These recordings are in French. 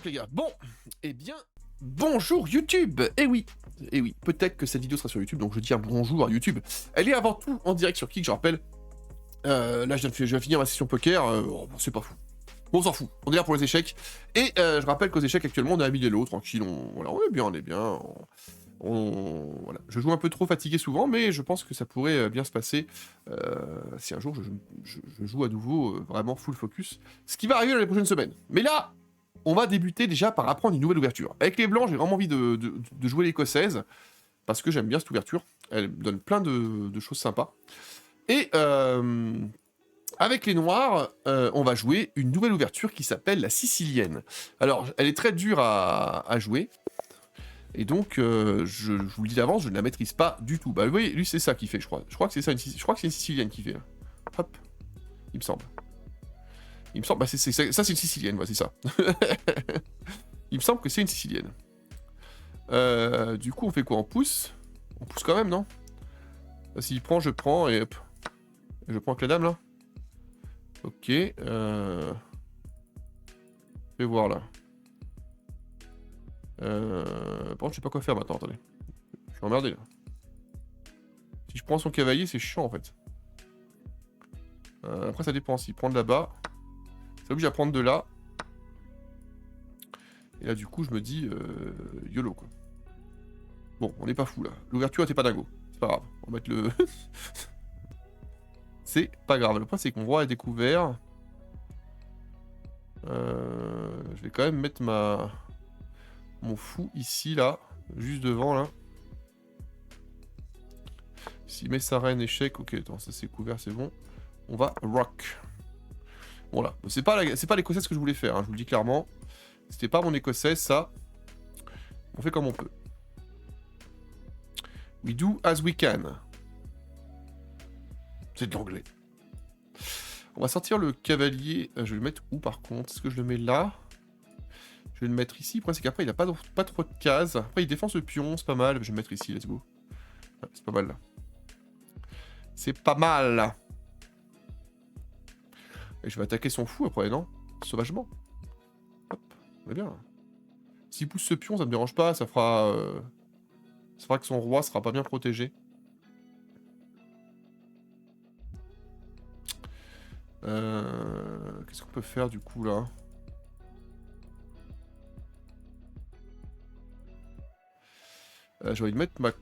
check les gars. Bon, eh bien, bonjour YouTube. Eh oui, peut-être que cette vidéo sera sur YouTube, donc je dis un bonjour à YouTube. Elle est avant tout en direct sur Kick, je rappelle. Là, je viens de finir ma session poker, bon, c'est pas fou. Bon, on s'en fout, on est là pour les échecs. Et je rappelle qu'aux échecs, actuellement, on est à Midelo, tranquille, voilà, on est bien. Voilà. Je joue un peu trop fatigué souvent, mais je pense que ça pourrait bien se passer si un jour je joue à nouveau vraiment full focus. Ce qui va arriver dans les prochaines semaines. Mais là, on va débuter déjà par apprendre une nouvelle ouverture. Avec les blancs, j'ai vraiment envie de jouer l'écossaise, parce que j'aime bien cette ouverture. Elle me donne plein de choses sympas. Et avec les noirs, on va jouer une nouvelle ouverture qui s'appelle la sicilienne. Alors, elle est très dure à jouer. Et donc, je vous le dis d'avance, je ne la maîtrise pas du tout. Bah oui, lui c'est ça qu'il fait, je crois. Je crois que c'est ça, je crois que c'est une sicilienne qui fait. Hop, il me semble. Bah ça c'est une sicilienne, ouais, c'est ça. Il me semble que c'est une sicilienne. Du coup, on fait quoi? On pousse? On pousse quand même, non? S'il prend, je prends, et hop. Je prends avec la dame, là. Ok, je vais voir, là. Par contre, je sais pas quoi faire maintenant, attendez. Je suis emmerdé, là. Si je prends son cavalier, c'est chiant, en fait. Après, ça dépend. S'il prend de là-bas, c'est obligé à prendre de là. Et là, du coup, je me dis, YOLO, quoi. Bon, on n'est pas fou, là. L'ouverture était pas dingo. C'est pas grave. On va mettre le... C'est pas grave. Le point, c'est que mon roi est découvert. Je vais quand même mettre mon fou ici, là. Juste devant, là. S'il met sa reine échec... Ok, attends, ça c'est couvert, c'est bon. On va rock. Voilà. C'est pas l'écossaise que je voulais faire, hein, je vous le dis clairement. C'était pas mon écossaise, ça. On fait comme on peut. We do as we can. C'est de l'anglais. On va sortir le cavalier. Je vais le mettre où par contre? Est-ce que je le mets là? Je vais le mettre ici. Le problème c'est qu'après il a pas trop de cases. Après il défend ce pion, c'est pas mal. Je vais le mettre ici, let's go. Ouais, c'est pas mal là. C'est pas mal. Et je vais attaquer son fou après, non? Sauvagement. Hop, on est bien. S'il pousse ce pion, ça me dérange pas. Ça fera que son roi sera pas bien protégé. Qu'est-ce qu'on peut faire du coup là? J'ai envie de mettre ma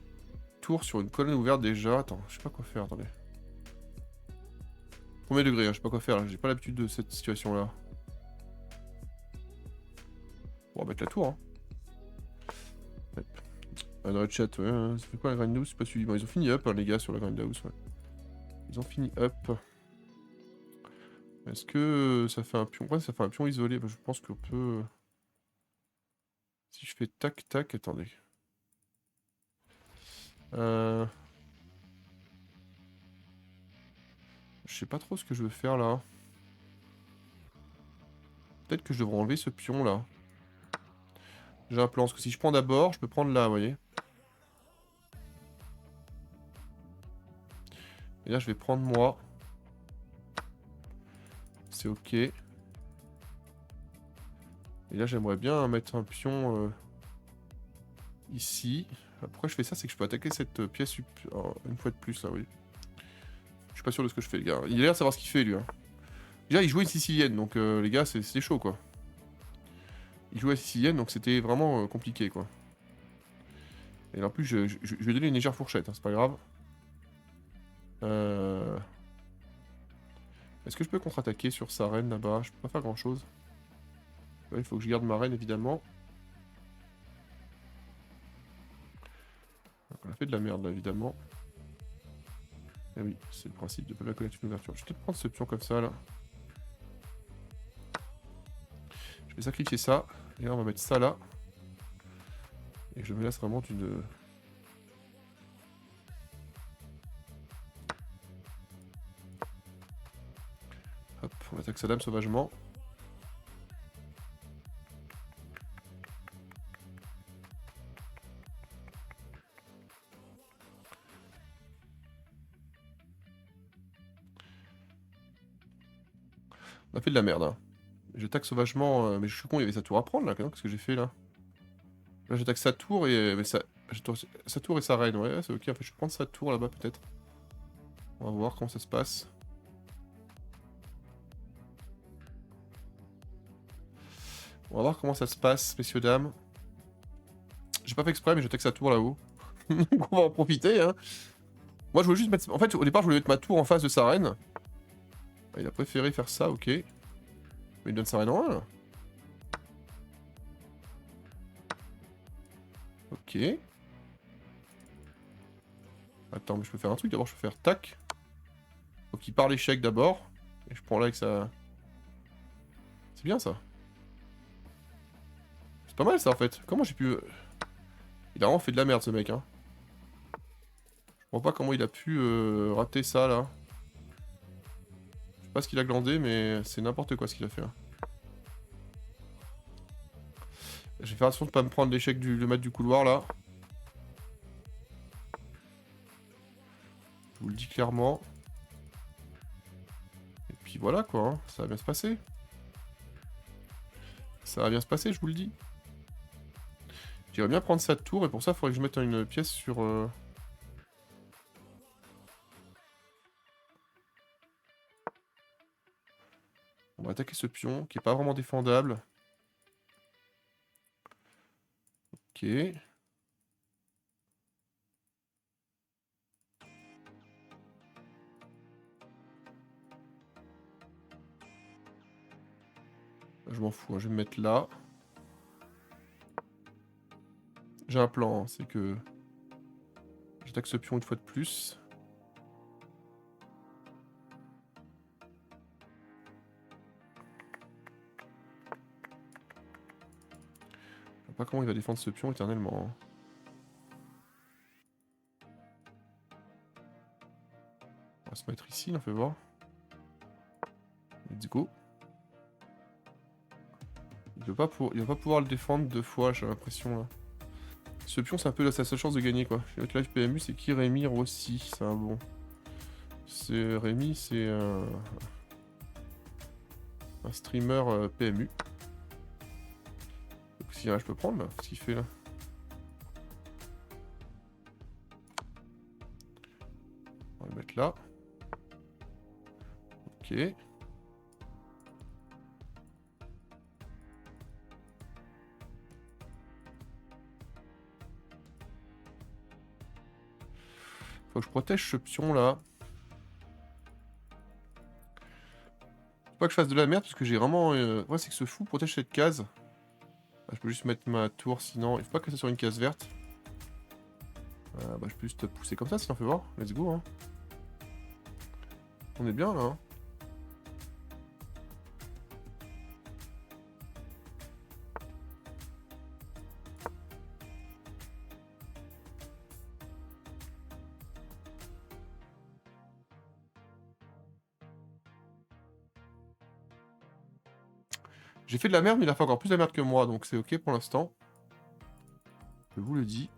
tour sur une colonne ouverte déjà. Attends, je sais pas quoi faire, attendez. Premier degré, hein, je sais pas quoi faire, j'ai pas l'habitude de cette situation là. On va mettre la tour, hein. Ouais. Dans le chat, ouais, ça fait quoi la grindhouse? C'est pas suivi. Bon, ils ont fini up, hein, les gars, sur la grindhouse, ouais. Ils ont fini up. Est-ce que ça fait un pion? Ouais, ça fait un pion isolé. Bah, je pense qu'on peut... Si je fais tac tac, attendez. Je sais pas trop ce que je veux faire là. Peut-être que je devrais enlever ce pion là. J'ai un plan, parce que si je prends d'abord, je peux prendre là, vous voyez. Et là, je vais prendre moi. C'est ok. Et là, j'aimerais bien mettre un pion ici. Pourquoi je fais ça? C'est que je peux attaquer cette pièce une fois de plus, là, oui. Je suis pas sûr de ce que je fais, les gars. Il a l'air de savoir ce qu'il fait, lui. Hein. Déjà, il jouait une sicilienne, donc les gars, c'était chaud, quoi. Il jouait la sicilienne, donc c'était vraiment compliqué, quoi. Et en plus, je vais donner une légère fourchette, hein, c'est pas grave. Est-ce que je peux contre-attaquer sur sa reine, là-bas? Je peux pas faire grand-chose. Ouais, il faut que je garde ma reine, évidemment. Donc, on a fait de la merde, là, évidemment. Ah oui, c'est le principe de pas bien connaître une ouverture. Je vais peut-être prendre ce pion comme ça, là. Je vais sacrifier ça. Et là, on va mettre ça là. Et je me laisse vraiment d'une... Hop, on attaque sa dame sauvagement. On a fait de la merde, hein. J'attaque sauvagement, mais je suis con, il y avait sa tour à prendre là, qu'est-ce que j'ai fait là? Là j'attaque sa tour et... mais ça... sa tour et sa reine, ouais c'est ok, en fait je vais prendre sa tour là-bas peut-être. On va voir comment ça se passe. On va voir comment ça se passe, messieurs, dames. J'ai pas fait exprès, mais j'attaque sa tour là-haut. Donc on va en profiter, hein. Moi je voulais juste mettre... En fait, au départ, je voulais mettre ma tour en face de sa reine. Il a préféré faire ça, ok. Mais il donne sa reine en 1, là. Ok. Attends, mais je peux faire un truc. D'abord, je peux faire tac. Donc il part l'échec d'abord. Et je prends là avec sa... C'est bien, ça. C'est pas mal, ça, en fait. Comment j'ai pu... Il a vraiment fait de la merde, ce mec, hein. Je comprends pas comment il a pu rater ça, là. Je sais pas ce qu'il a glandé, mais c'est n'importe quoi ce qu'il a fait, là. Je vais faire attention de pas me prendre l'échec du maître du couloir, là. Je vous le dis clairement. Et puis voilà, quoi, hein. Ça va bien se passer. Ça va bien se passer, je vous le dis. J'aimerais bien prendre sa tour, et pour ça, il faudrait que je mette une pièce sur... On va attaquer ce pion, qui est pas vraiment défendable. Ok. Je m'en fous, hein, je vais me mettre là. J'ai un plan, hein, c'est que... J'attaque ce pion une fois de plus. Je sais pas comment il va défendre ce pion éternellement, hein. On va se mettre ici, on fait voir. Let's go. Il va pas pouvoir le défendre 2 fois, j'ai l'impression, là. Ce pion, c'est un peu sa seule chance de gagner, quoi. Avec live PMU, c'est qui? Rémi Rossi, c'est un bon. C'est Rémi, c'est un streamer PMU. Donc, si je peux prendre, là, ce qu'il fait, là. On va le mettre là. Ok. Faut que je protège ce pion là. Faut pas que je fasse de la merde parce que j'ai vraiment... Ouais, c'est que ce fou protège cette case. Ah, je peux juste mettre ma tour sinon. Il faut pas que ça soit une case verte. Bah, je peux juste pousser comme ça sinon, fais voir. Let's go, hein. On est bien là, hein. J'ai fait de la merde, mais il a fait encore plus de la merde que moi, donc c'est ok pour l'instant. Je vous le dis.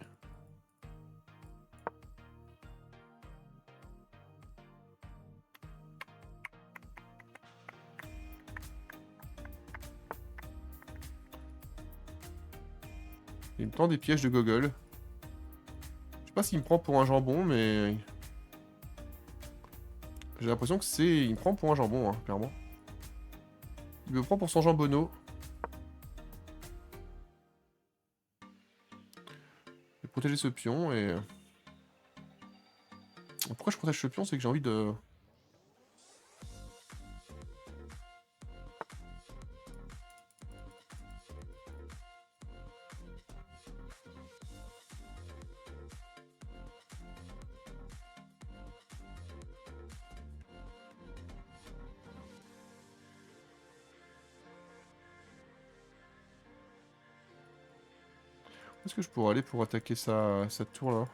Il me tend des pièges de gogol. Je sais pas s'il me prend pour un jambon, mais... J'ai l'impression que c'est... Il me prend pour un jambon, hein, clairement. Il me prend pour son jambonneau. Je vais protéger ce pion et... Pourquoi je protège ce pion? C'est que j'ai envie de... Où est-ce que je pourrais aller pour attaquer cette tour là?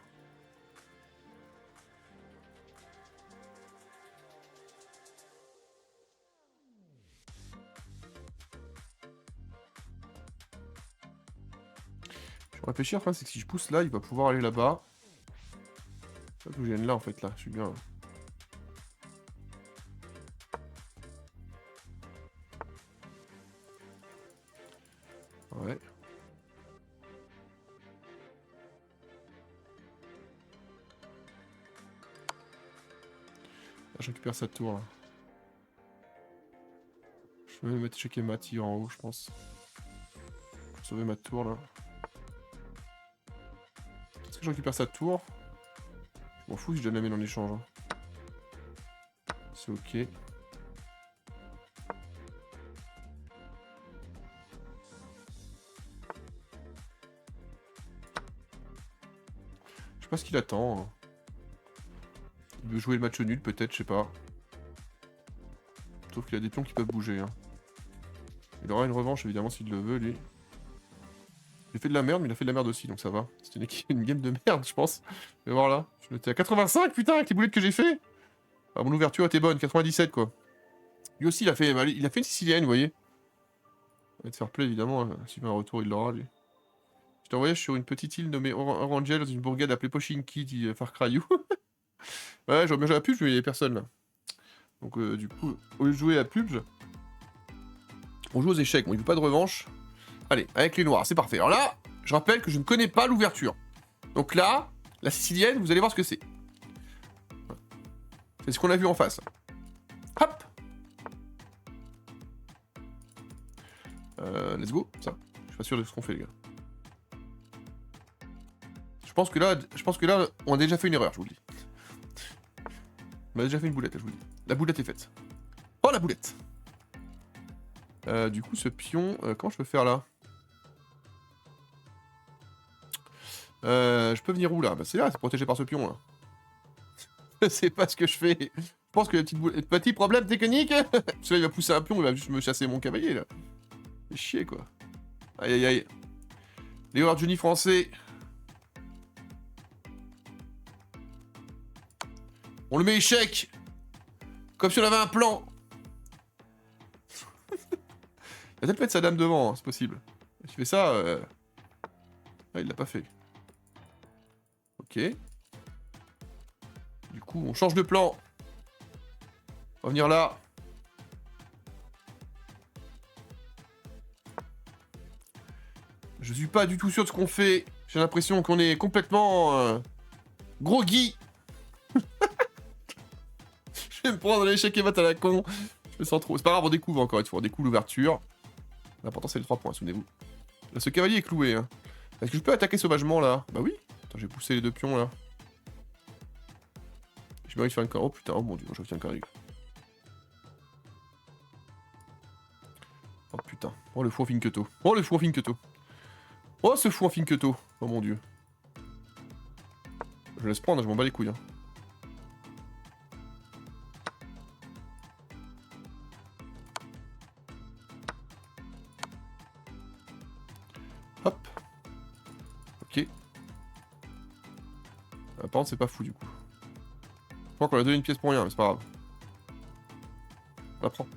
Je vais réfléchir, enfin, c'est que si je pousse là, il va pouvoir aller là-bas. Faut que je vienne là en fait, là, je suis bien. Là. Je récupère sa tour là. Je vais mettre checker ma tir en haut, je pense. Pour sauver ma tour là. Est-ce que je récupère sa tour? Je m'en fous si je donne la mienne en échange. Hein. C'est ok. Je sais pas ce qu'il attend. Hein. Il veut jouer le match nul peut-être, je sais pas. Sauf qu'il a des pions qui peuvent bouger. Hein. Il aura une revanche évidemment s'il le veut lui. Il a fait de la merde mais il a fait de la merde aussi donc ça va. C'était une game de merde je pense. Mais voilà, je l'étais à 85 putain avec les boulettes que j'ai fait. Ah, mon ouverture était bonne, 97 quoi. Lui aussi il a fait une sicilienne vous voyez. Ça va être fair play évidemment, hein. S'il fait un retour il l'aura lui. Je t'ai envoyé sur une petite île nommée Orangel dans une bourgade appelée Pochinki, dit Far Cry. Ouais, j'aurais bien joué à pub, mais il y avait personne là. Donc du coup, au lieu de jouer à pub, on joue aux échecs. Bon, il veut pas de revanche. Allez, avec les noirs, c'est parfait. Alors là, je rappelle que je ne connais pas l'ouverture. Donc là, la sicilienne, vous allez voir ce que c'est. C'est ce qu'on a vu en face. Hop. Let's go, ça. Je suis pas sûr de ce qu'on fait, les gars. Je pense que là, on a déjà fait une erreur, je vous le dis. On a déjà fait une boulette, je vous le dis. La boulette est faite. Oh, la boulette. Du coup, ce pion, comment je peux faire là? Je peux venir où là? Bah c'est là, c'est protégé par ce pion là. C'est pas ce que je fais. Je pense que petit problème technique. Parce qu'il va pousser un pion, il va juste me chasser mon cavalier là. C'est chier quoi. Aïe aïe aïe. Léo Johnny français. On le met échec. Comme si on avait un plan. Il va peut-être mettre sa dame devant, hein, c'est possible. Il fait ça. Ah, il l'a pas fait. Ok. Du coup, on change de plan. On va venir là. Je suis pas du tout sûr de ce qu'on fait. J'ai l'impression qu'on est complètement groggy. Je vais me prendre l'échec et mat à la con. Je me sens trop. C'est pas grave, on découvre encore une fois. On découvre l'ouverture. L'important c'est les 3 points, souvenez-vous. Là, ce cavalier est cloué. Hein. Est-ce que je peux attaquer sauvagement là? Bah oui. Attends, j'ai poussé les 2 pions là. Je mérite de faire une carreau. Oh putain, oh mon dieu, je retiens un carré. Oh putain. Oh le fou en Finketo. Oh le fou en Finketo. Oh ce fou en Finketo. Oh mon dieu. Je laisse prendre, je m'en bats les couilles. Hein. Hop. Ok. Par contre, c'est pas fou du coup. Je crois qu'on a donné une pièce pour rien, mais c'est pas grave. On la prend.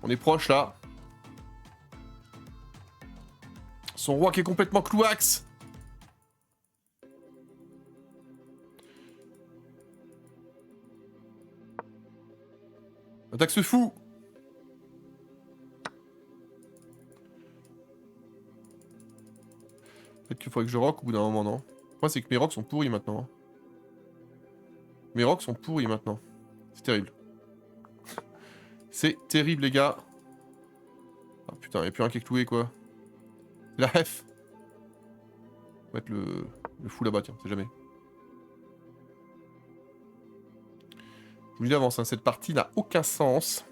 On est proche là. Son roi qui est complètement clouax. Attaque ce fou. Peut-être qu'il faudrait que je rock au bout d'un moment, non? Moi, c'est que mes rocks sont pourris maintenant. Mes rocks sont pourris maintenant. C'est terrible. C'est terrible, les gars. Ah putain, y'a plus un qui est cloué, quoi. C'est la F. On va mettre le fou là-bas, tiens, c'est jamais. Je vous dis d'avance, hein, cette partie n'a aucun sens.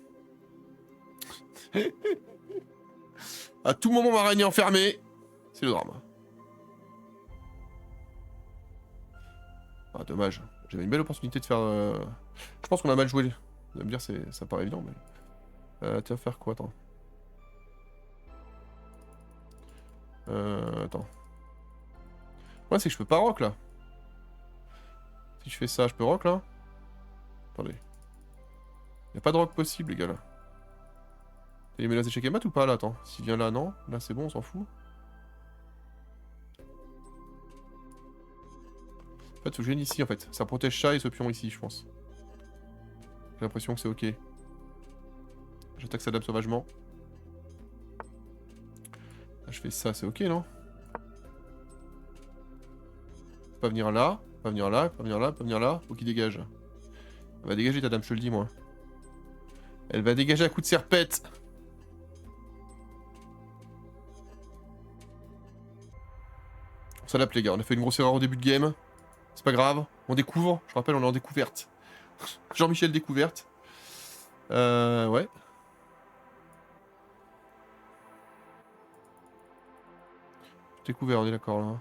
À tout moment, ma reine est enfermée. C'est le drame. Ah, dommage. J'avais une belle opportunité de faire... Je pense qu'on a mal joué. Vous allez me dire, ça paraît évident, mais... tu vas faire quoi, attends. Attends. Ouais, c'est que je peux pas rock, là. Si je fais ça, je peux rock, là. Attendez. Y'a pas de rock possible, les gars, là. Il met là d'échec et mat ou pas, là? Attends. S'il vient là, non. Là, c'est bon, on s'en fout. En fait, faut que je vienne ici, en fait. Ça protège ça et ce pion ici, je pense. J'ai l'impression que c'est ok. J'attaque sa dame sauvagement. Là, je fais ça, c'est ok, non? Pas venir là, pas venir là, pas venir là, pas venir là. Faut qu'il dégage. Elle va dégager ta dame, je te le dis moi. Elle va dégager à coup de serpette. On s'adapte les gars, on a fait une grosse erreur au début de game. C'est pas grave, on découvre. Je rappelle, on est en découverte. Jean-Michel découverte. Ouais. Découvert, on est d'accord là.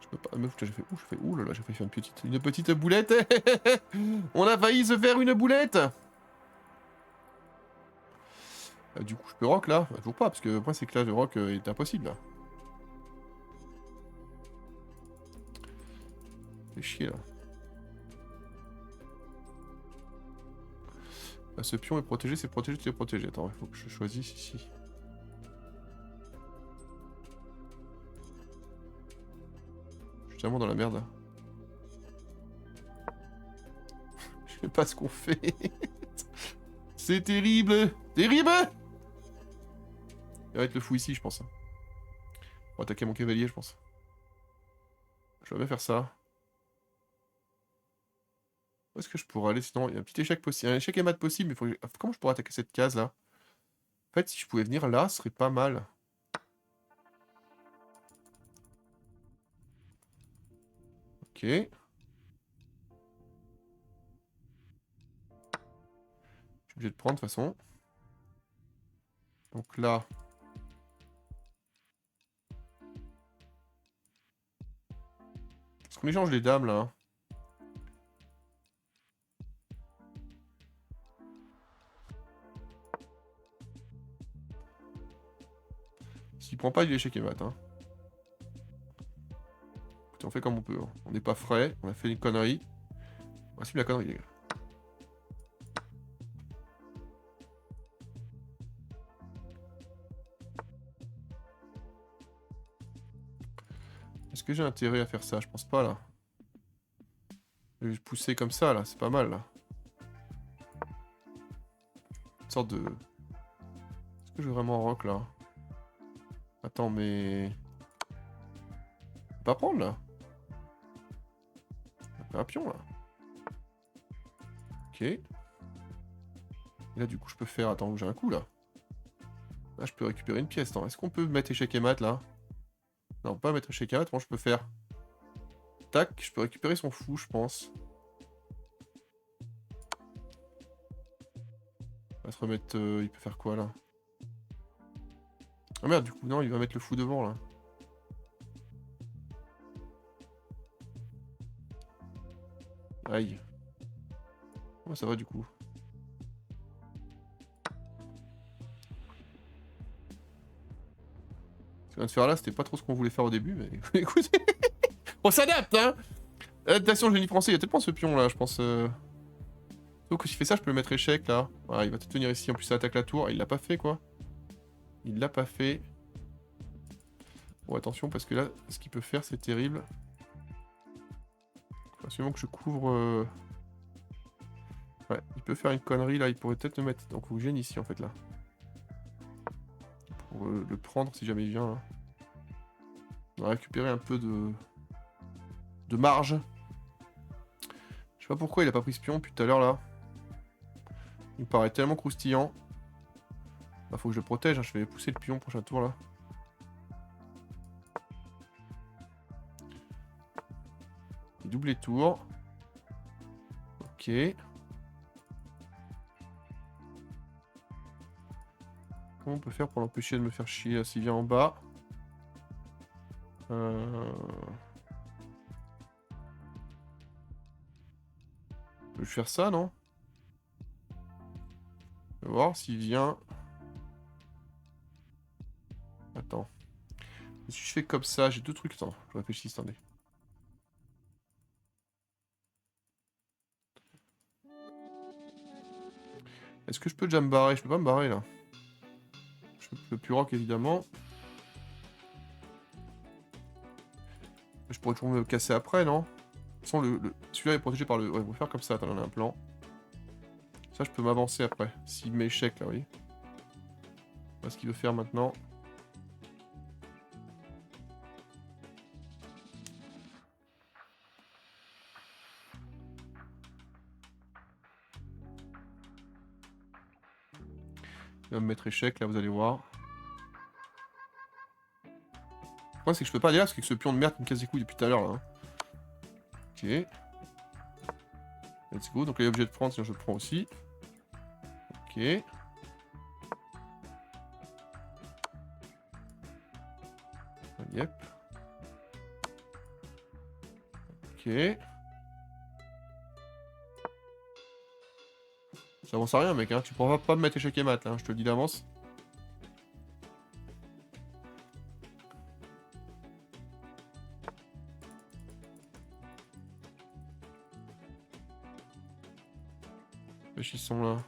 Je peux pas. Meuf, j'ai fait où? Ouh là là, j'ai failli faire une petite boulette. On a failli se faire une boulette. Du coup, je peux rock là? Toujours pas, parce que le point c'est que là, le rock est impossible là. Fait chier là. Ce pion est protégé, c'est protégé, tu es protégé. Attends, il faut que je choisisse ici. Je suis tellement dans la merde là. Je sais pas ce qu'on fait. C'est terrible. Terrible. Il va être le fou ici, je pense. On va attaquer mon cavalier, je pense. Je vais bien faire ça. Où est-ce que je pourrais aller sinon? Il y a un petit échec possible. Un échec et mat possible, mais faut que... Comment je pourrais attaquer cette case là? En fait, si je pouvais venir là, ce serait pas mal. Ok. Je suis obligé de prendre de toute façon. Donc là. Est-ce qu'on échange les dames là? S'il prend pas, il est échec et mat. Hein. Écoutez, on fait comme on peut. Hein. On n'est pas frais, on a fait une connerie. On assume la connerie, les gars. Est-ce que j'ai intérêt à faire ça? Je pense pas là. Je vais pousser comme ça là, c'est pas mal là. Une sorte de... Est-ce que je veux vraiment rock là? Attends, mais... Je peux pas prendre là? Un pion là. Ok. Et là du coup je peux faire... Attends, j'ai un coup là. Là je peux récupérer une pièce. Est-ce qu'on peut mettre échec et mat là? Non, pas mettre échec et mat, moi je peux faire... Tac, je peux récupérer son fou je pense. Il va se remettre... il peut faire quoi là? Ah merde, du coup non, il va mettre le fou devant là. Aïe. Oh, ça va du coup. Ce qu'on vient de faire là, c'était pas trop ce qu'on voulait faire au début, mais écoutez, on s'adapte, hein. Adaptation génie français, il y a tellement ce pion là, je pense. Donc si je fais ça, je peux le mettre échec là. Voilà, il va peut-être venir ici, en plus ça attaque la tour. Il l'a pas fait quoi. Il l'a pas fait. Bon, attention, parce que là, ce qu'il peut faire, c'est terrible. Faut absolument que je couvre... Ouais, il peut faire une connerie là, il pourrait peut-être le mettre. Donc faut que je vienne ici en fait là. Pour le prendre si jamais il vient là. On va récupérer un peu de marge. Je sais pas pourquoi il a pas pris ce pion depuis tout à l'heure là. Il me paraît tellement croustillant. Bah, faut que je le protège, hein. Je vais pousser le pion prochain tour là. Il double les tours. Ok. Comment on peut faire pour l'empêcher de me faire chier s'il vient en bas? Je vais faire ça, non? On va voir s'il vient. Attends. Si je fais comme ça, j'ai deux trucs. Attends, je réfléchis, attendez. Est-ce que je peux déjà me barrer? Je peux pas me barrer là. Je peux plus rock évidemment. Je pourrais toujours me casser après, non? De toute façon, celui-là est protégé par le... Ouais, on va faire comme ça, attends, on a un plan. Ça, je peux m'avancer après. S'il m'échec là, vous voyez. Voilà ce qu'il veut faire maintenant. me mettre échec, là, vous allez voir. Le problème, c'est que je peux pas aller là, parce que ce pion de merde qui me casse les couilles depuis tout à l'heure, là. Hein. Ok. Let's go. Donc là, il est obligé de prendre, sinon je le prends aussi. Ok. Yep. Ok. Ça avance à rien, mec, hein. Tu pourras pas me mettre échec et mat, là, hein, je te le dis d'avance. Ils sont là.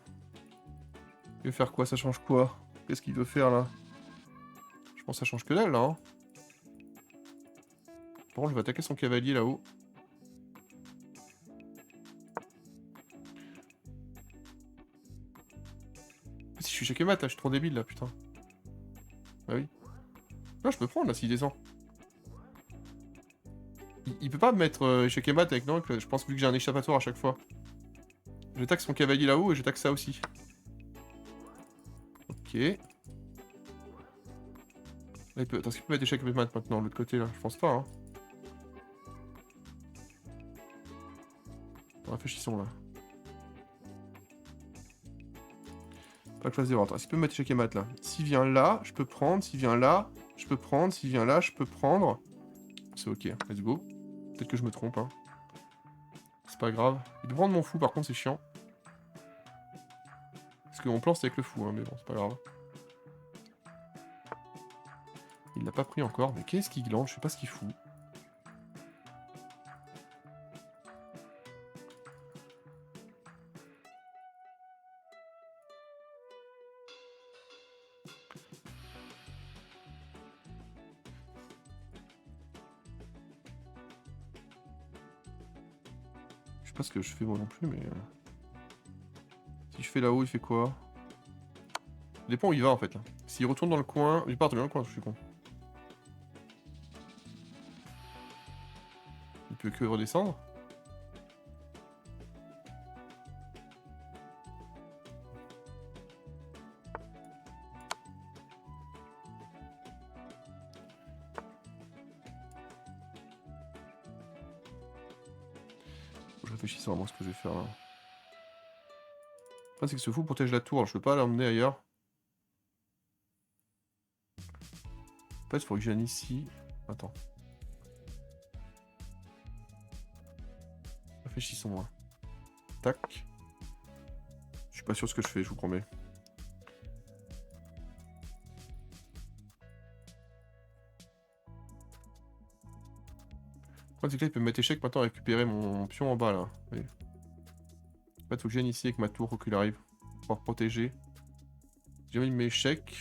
Il veut faire quoi? Ça change quoi? Qu'est-ce qu'il veut faire, là? Je pense que ça change que dalle, là, hein. Par contre, je vais attaquer son cavalier, là-haut. Si je suis échec et mat, là, je suis trop débile, là, putain. Bah oui. Non, je peux prendre, là, s'il descend. Il peut pas me mettre échec et mat avec non, je pense, vu que j'ai un échappatoire à chaque fois. Je taxe son cavalier là-haut et je taxe ça aussi. Ok. Là, il peut... Attends, est-ce qu'il peut mettre échec et mat maintenant, de l'autre côté, là? Je pense pas, hein. Réfléchissons, là. Pas que je fasse des ordres. Est-ce qu'il peut me mettre échec et mat, là? S'il vient là, je peux prendre. S'il vient là, je peux prendre. S'il vient là, je peux prendre. C'est ok, let's go. Peut-être que je me trompe, hein. C'est pas grave. Il peut prendre mon fou, par contre, c'est chiant. Parce que mon plan, c'est avec le fou, hein, mais bon, c'est pas grave. Il l'a pas pris encore, mais qu'est-ce qu'il glande? Je sais pas ce qu'il fout. Je sais pas ce que je fais moi non plus, mais... Si je fais là-haut, il fait quoi? Ça dépend où il va, en fait, là. S'il retourne dans le coin... Il part dans le coin, je suis con. Il peut que redescendre. Je réfléchis vraiment à ce que je vais faire, là. Le problème, c'est que ce fou protège la tour, alors je peux pas l'emmener ailleurs. En fait, il faut que je vienne ici. Attends. Réfléchissons, là. Tac. Je suis pas sûr de ce que je fais, je vous promets. Le problème, c'est que là, il peut me mettre échec maintenant à récupérer mon pion en bas, là. Oui. En fait, faut que je vienne ici avec ma tour au qu'il arrive. Pour pouvoir protéger. Si jamais il me met échec...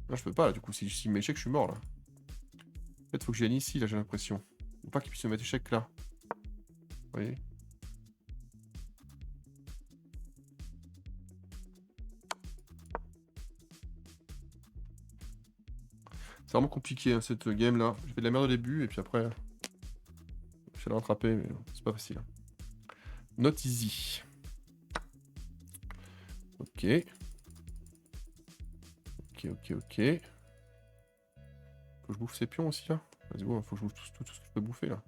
Là, je peux pas, là, du coup. Si il me met échec, je suis mort, là. En fait, faut que je vienne ici, là, j'ai l'impression. Faut pas qu'il puisse me mettre échec, là. Vous voyez? C'est vraiment compliqué, hein, cette game, là. J'ai fait de la merde au début, et puis après... Je vais le rattraper, mais c'est pas facile. Not easy. Ok. Ok. Faut que je bouffe ces pions aussi, là. Vas-y, bon, faut que je bouffe tout ce que je peux bouffer, là.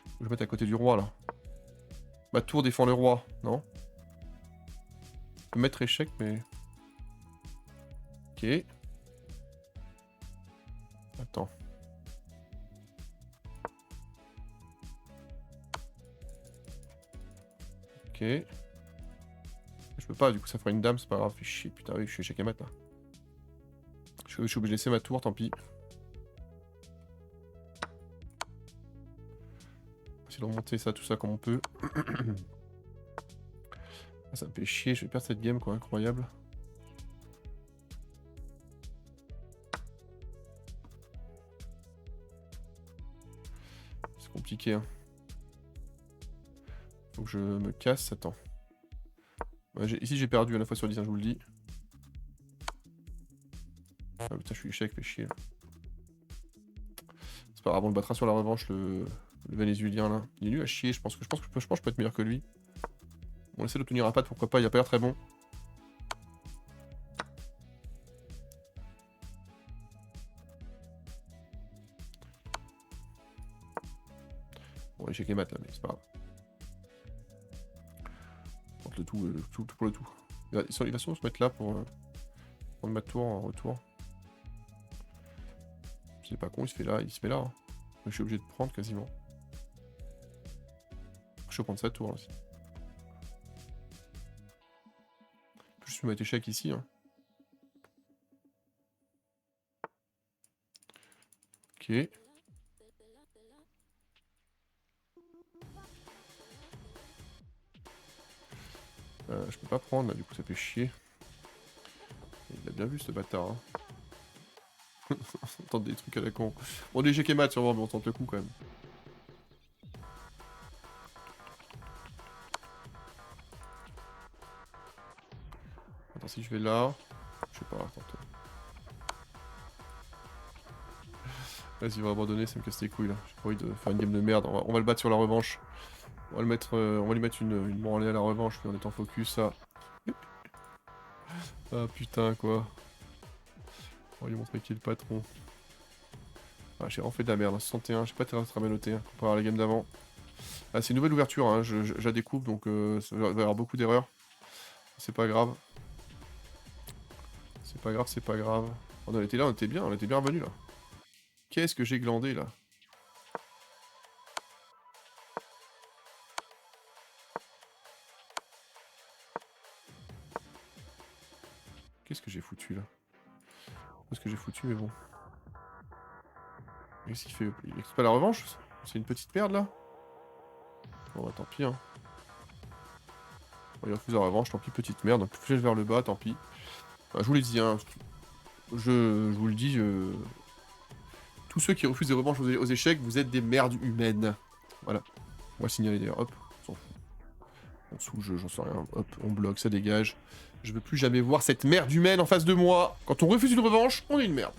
Faut que je me mette à côté du roi, là. Ma tour défend le roi, non? Je peux mettre échec, mais... Ok. Attends. Ok. Je peux pas, du coup ça fera une dame, c'est pas grave. Fais chier, putain, oui, je suis échec et mat là. Je suis obligé de laisser ma tour, tant pis. On va essayer de remonter ça, tout ça comme on peut. Ça me fait chier, je vais perdre cette game quoi, incroyable. C'est compliqué hein. Faut que je me casse, attends. Ouais, ici j'ai perdu à la fois sur 10, hein, je vous le dis. Ah putain, je suis échec, fait chier. C'est pas grave, on le battra sur la revanche, le vénézuélien là. Il est nul à chier, je pense que je peux être meilleur que lui. On essaie de tenir à patte, pourquoi pas, il a pas l'air très bon. Bon, échec et mat là, mais c'est pas grave. On tente le tout pour le tout. Il va sûrement se mettre là pour prendre ma tour en retour. C'est pas con, il se met là. Hein. Je suis obligé de prendre quasiment. Je vais prendre sa tour là aussi. Je vais mettre échec ici. Hein. Ok. Je peux pas prendre là, du coup ça fait chier. Il a bien vu ce bâtard. Hein. On tente des trucs à la con. Bon, des échecs et mat sûrement, mais on tente le coup quand même. Attends, si je vais là. Je sais pas, attends. Vas-y, il va abandonner, ça me casse les couilles là. J'ai pas envie de faire une game de merde. On va le battre sur la revanche. On va lui mettre une branlée à la revanche, mais en étant focus, ça. Ah putain, quoi. On va lui montrer qui est le patron. Ah, j'ai vraiment fait de la merde, 61, j'ai pas très bien noté, hein, comparé à la game d'avant. Ah, c'est une nouvelle ouverture, hein, je la découvre, donc il va y avoir beaucoup d'erreurs. C'est pas grave. C'est pas grave. On était là, on était bien revenus là. Qu'est-ce que j'ai glandé là? Qu'est-ce que j'ai foutu là? Qu'est-ce que j'ai foutu, mais bon. Qu'est-ce qu'il fait? Il explique pas la revanche? C'est une petite merde là? Bon bah tant pis hein. Bon, il refuse la revanche, tant pis, petite merde. Donc flèche vers le bas, tant pis. Bah, je vous l'ai dit, hein. Je vous le dis, tous ceux qui refusent des revanches aux échecs, vous êtes des merdes humaines. Voilà. On va signaler d'ailleurs, hop, on s'en fout. En dessous, j'en sais rien, hop, on bloque, ça dégage. Je veux plus jamais voir cette merde humaine en face de moi. Quand on refuse une revanche, on est une merde.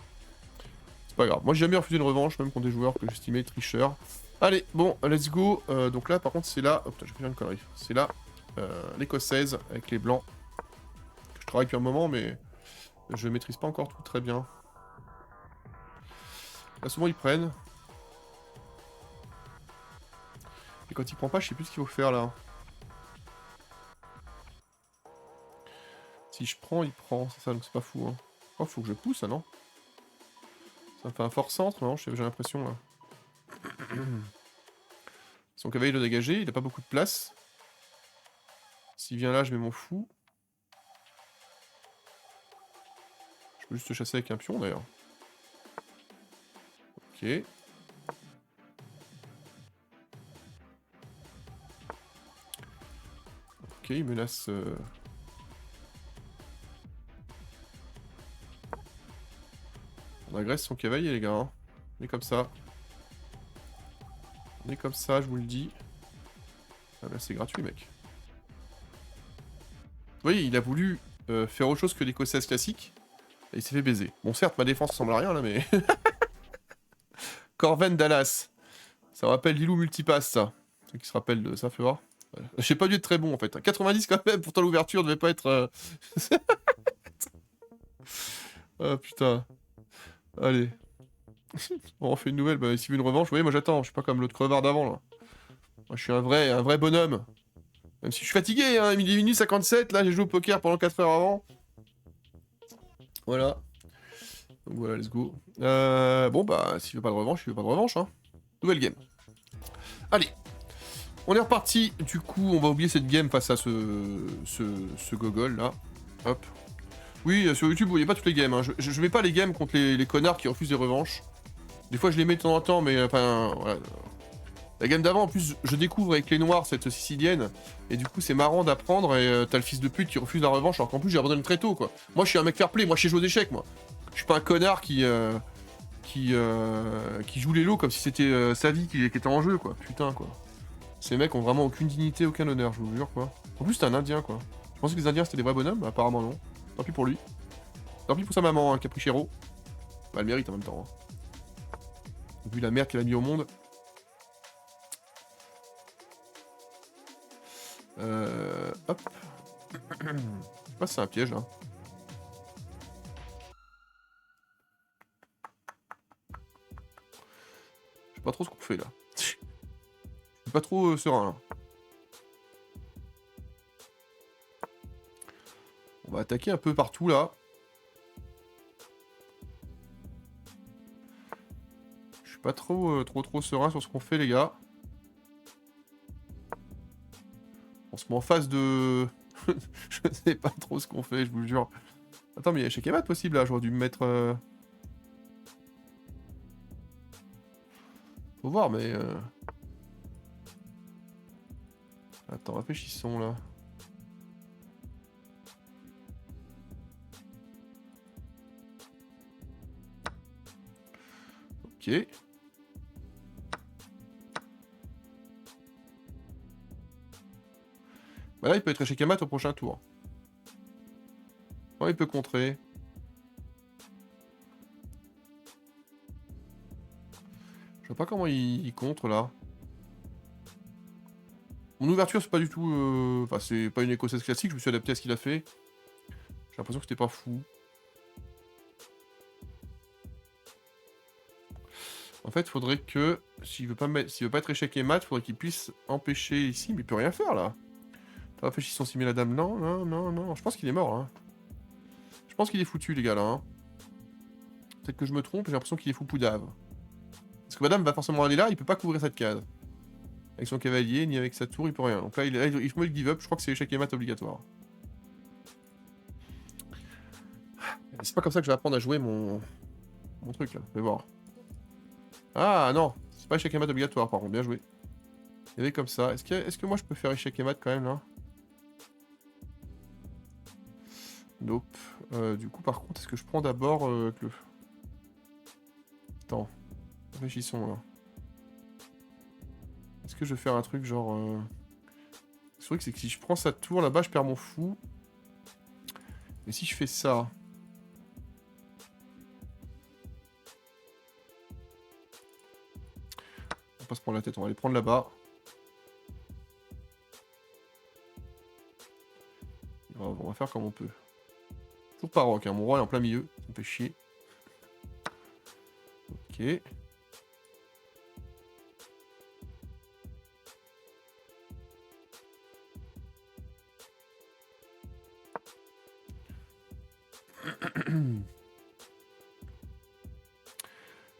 C'est pas grave, moi j'ai jamais refusé une revanche, même contre des joueurs que j'estimais tricheurs. Allez, bon, let's go. Donc là, par contre, c'est là... Oh putain, j'ai fait une connerie. C'est là, l'écossaise, avec les blancs. Que je travaille depuis un moment, mais je maîtrise pas encore tout très bien. Là, souvent, ils prennent. Et quand il prend pas, je sais plus ce qu'il faut faire, là. Si je prends, il prend. C'est ça, donc c'est pas fou, hein. Oh, faut que je pousse, ça, non? Ça me fait un fort centre, non? J'ai l'impression, là. Son cavalier doit dégager, il a pas beaucoup de place. S'il vient là, je mets mon fou. Je peux juste te chasser avec un pion, d'ailleurs. Ok. Ok, il menace... On agresse son cavalier, les gars. Hein. On est comme ça. On est comme ça, je vous le dis. Ah bah c'est gratuit, mec. Vous voyez, il a voulu faire autre chose que l'écossaise classique. Et il s'est fait baiser. Bon, certes, ma défense ressemble à rien, là, mais... Corven Dallas. Ça rappelle Lilou Multipass, ça. Ceux qui se rappellent de ça, fais voir. Ouais. J'ai pas dû être très bon, en fait. 90 quand même, pourtant l'ouverture devait pas être... Ah, putain. Allez. Bon, on fait une nouvelle, bah, s'il veut une revanche, vous voyez, moi j'attends, je suis pas comme l'autre crevard d'avant, là. Moi, je suis un vrai bonhomme. Même si je suis fatigué, hein, il est minuit 57, là, j'ai joué au poker pendant 4 heures avant. Voilà. Donc voilà, let's go. Bon, bah, s'il veut pas de revanche, il veut pas de revanche, hein. Nouvelle game. Allez. On est reparti, du coup, on va oublier cette game face à ce gogol, là. Hop. Oui, sur YouTube, vous voyez pas toutes les games, hein. Je mets pas les games contre les connards qui refusent des revanches. Des fois, je les mets de temps en temps, mais enfin, voilà. La game d'avant, en plus, je découvre avec les noirs cette sicilienne, et du coup, c'est marrant d'apprendre, et t'as le fils de pute qui refuse la revanche, alors qu'en plus, j'ai abandonné très tôt, quoi. Moi, je suis un mec fair play, moi, je sais jouer aux échecs, moi. Je suis pas un connard qui joue les lots comme si c'était sa vie qui était en jeu, quoi. Putain, quoi. Ces mecs ont vraiment aucune dignité, aucun honneur, je vous jure, quoi. En plus, c'est un Indien, quoi. Je pensais que les Indiens, c'était des vrais bonhommes, mais apparemment non. Tant pis pour lui. Tant pis pour sa maman, hein, Caprichero. Bah, elle mérite en même temps. Hein. Vu la merde qu'elle a mis au monde. Hop. Je sais pas si c'est un piège là. Je sais pas trop ce qu'on fait là. Je suis pas trop serein là. On va attaquer un peu partout là. Je suis pas trop serein sur ce qu'on fait les gars. On se met en face de... je sais pas trop ce qu'on fait, je vous le jure. Attends, mais il y a échec et mat possible là, j'aurais dû me mettre... Faut voir, mais... Attends, réfléchissons là. Ok. Bah là, il peut être échec et mat au prochain tour. Oh, il peut contrer. Je vois pas comment il contre là. Mon ouverture, c'est pas du tout... Enfin, c'est pas une écossaise classique, je me suis adapté à ce qu'il a fait. J'ai l'impression que c'était pas fou. En fait, il faudrait que... S'il veut pas être échec et mat, il faudrait qu'il puisse empêcher ici, mais il peut rien faire là. Réfléchissons si met la dame. Non, non, non, non. Je pense qu'il est mort là. Je pense qu'il est foutu les gars là. Hein. Peut-être que je me trompe, j'ai l'impression qu'il est fou poudave. Parce que madame va forcément aller là, il peut pas couvrir cette case. Avec son cavalier, ni avec sa tour, il peut rien. Donc là, il met le give up, je crois que c'est échec et mat obligatoire. C'est pas comme ça que je vais apprendre à jouer mon truc là, fais voir. Ah non, c'est pas échec et mat obligatoire par contre, bien joué. Il y avait comme ça. Est-ce que moi je peux faire échec et mat quand même là? Nope. Du coup par contre, est-ce que je prends d'abord le... Attends. Réfléchissons là. Est-ce que je vais faire un truc genre... Le truc c'est que si je prends sa tour là-bas, je perds mon fou. Et si je fais ça... On va pas se prendre la tête, on va aller prendre là-bas. On va faire comme on peut. Toujours pas rock, hein. Mon roi est en plein milieu, ça me fait chier. Ok.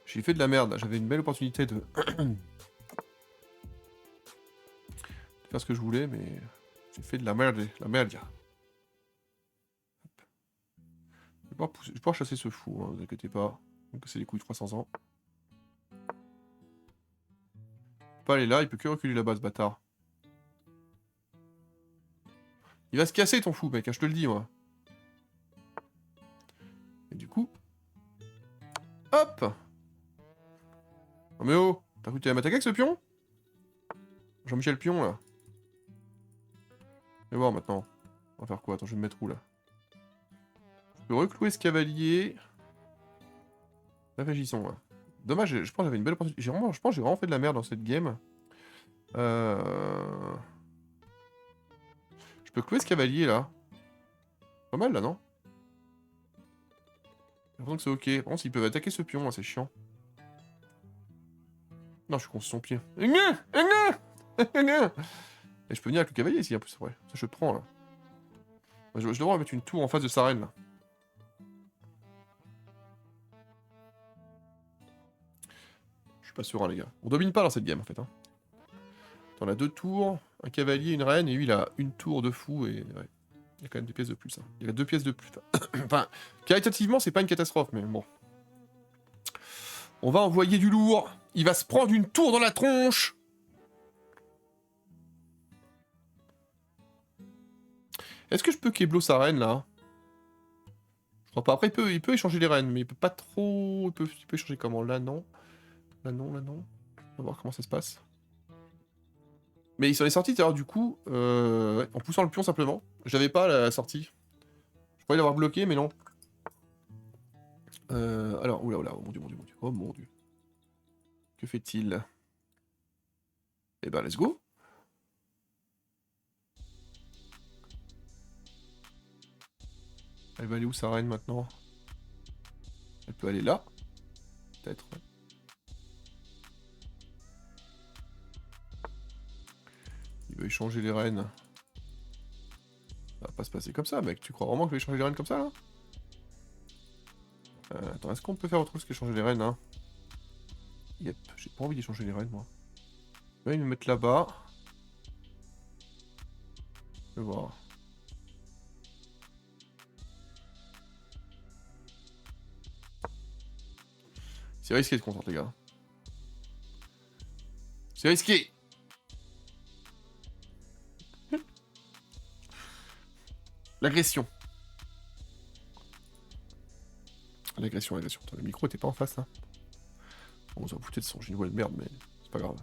J'ai fait de la merde, j'avais une belle opportunité de... faire ce que je voulais, mais j'ai fait de la merde, Je vais pouvoir chasser ce fou, hein, vous inquiétez pas. Donc c'est les couilles de 300 ans. Il peut pas aller là, il peut que reculer là-bas ce bâtard. Il va se casser ton fou mec, hein, je te le dis moi. Et du coup... Hop! Oh mais oh! T'as cru que tu allais m'attaquer avec ce pion? Jean-Michel Pion là. Et voir maintenant. On va faire quoi? Attends, je vais me mettre où là? Je peux reclouer ce cavalier. Réfléchissons là. Dommage, je pense que j'avais une belle opportunité. Je pense que j'ai vraiment fait de la merde dans cette game. Je peux clouer ce cavalier là. Pas mal là, non? J'ai l'impression que c'est ok. Par contre, ils peuvent attaquer ce pion, c'est chiant. Non, je suis con sur son pied. Et je peux venir avec le cavalier ici, en plus, c'est vrai. Ça, je prends là. Je devrais mettre une tour en face de sa reine là. Je suis pas serein, les gars. On domine pas dans cette game en fait. Hein. On a 2 tours, un cavalier, une reine, et lui il a une tour de fou et. Ouais. Il y a quand même des pièces de plus. Hein. Il y a 2 pièces de plus. Enfin, qualitativement, c'est pas une catastrophe, mais bon. On va envoyer du lourd. Il va se prendre une tour dans la tronche. Est-ce que je peux Keblo sa reine, là? Je crois pas. Après, il peut échanger les reines, mais il peut pas trop... Il peut échanger comment? Là, non. Là, non, là, non. On va voir comment ça se passe. Mais il s'en est sorti, alors du coup, ouais, en poussant le pion simplement. J'avais pas la sortie. Je croyais l'avoir bloqué, mais non. Alors, oula, oula, oh mon dieu, mon dieu, mon dieu. Oh mon dieu. Que fait-il? Eh ben, let's go. Elle va aller où, sa reine, maintenant? Elle peut aller là? Peut-être, ouais. Il veut échanger les reines. Ça va pas se passer comme ça, mec. Tu crois vraiment que je vais échanger les reines comme ça, là? Attends, est-ce qu'on peut faire autre chose qu'échanger les reines, hein? Yep, j'ai pas envie d'échanger les reines, moi. Je vais me mettre là-bas. Je vais voir. C'est risqué de contre, les gars. C'est risqué. L'agression. L'agression, l'agression. Attends, le micro était pas en face, là. Bon, on s'en foutait de son, j'ai une voix de merde, mais c'est pas grave.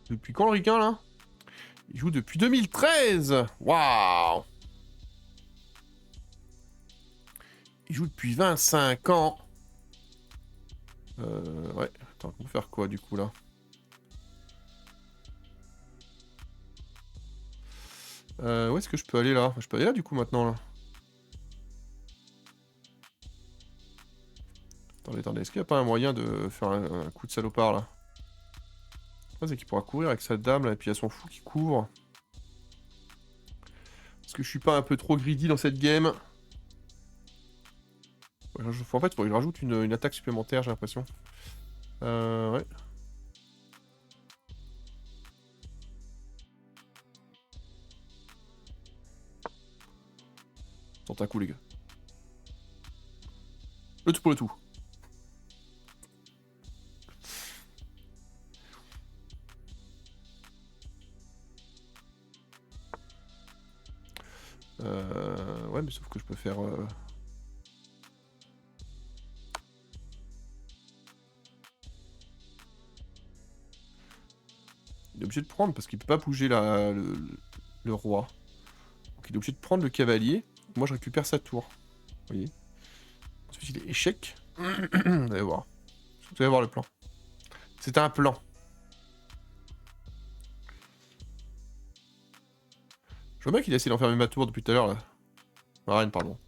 Depuis quand le ricain, là? Il joue depuis 2013. Waouh. Il joue depuis 25 ans. Ouais. Attends, on peut faire quoi, du coup, là? Où est-ce que je peux aller, là? Je peux aller là, du coup, maintenant, là. Attendez, attendez. Est-ce qu'il n'y a pas un moyen de faire un coup de salopard, là? C'est qu'il pourra courir avec sa dame, là, et puis il y a son fou qui couvre. Est-ce que je suis pas un peu trop greedy dans cette game? Ouais, en fait, il faudrait que je rajoute une attaque supplémentaire, j'ai l'impression. Ouais. Tente un coup, les gars. Le tout pour le tout. Ouais, mais sauf que je peux faire... Il est obligé de prendre, parce qu'il peut pas bouger le roi. Donc il est obligé de prendre le cavalier. Moi, je récupère sa tour. Vous voyez? Ensuite, il est échec. Vous allez voir. Vous allez voir le plan. C'est un plan. Je vois bien qu'il a essayé d'enfermer ma tour depuis tout à l'heure, là. Ma reine, pardon.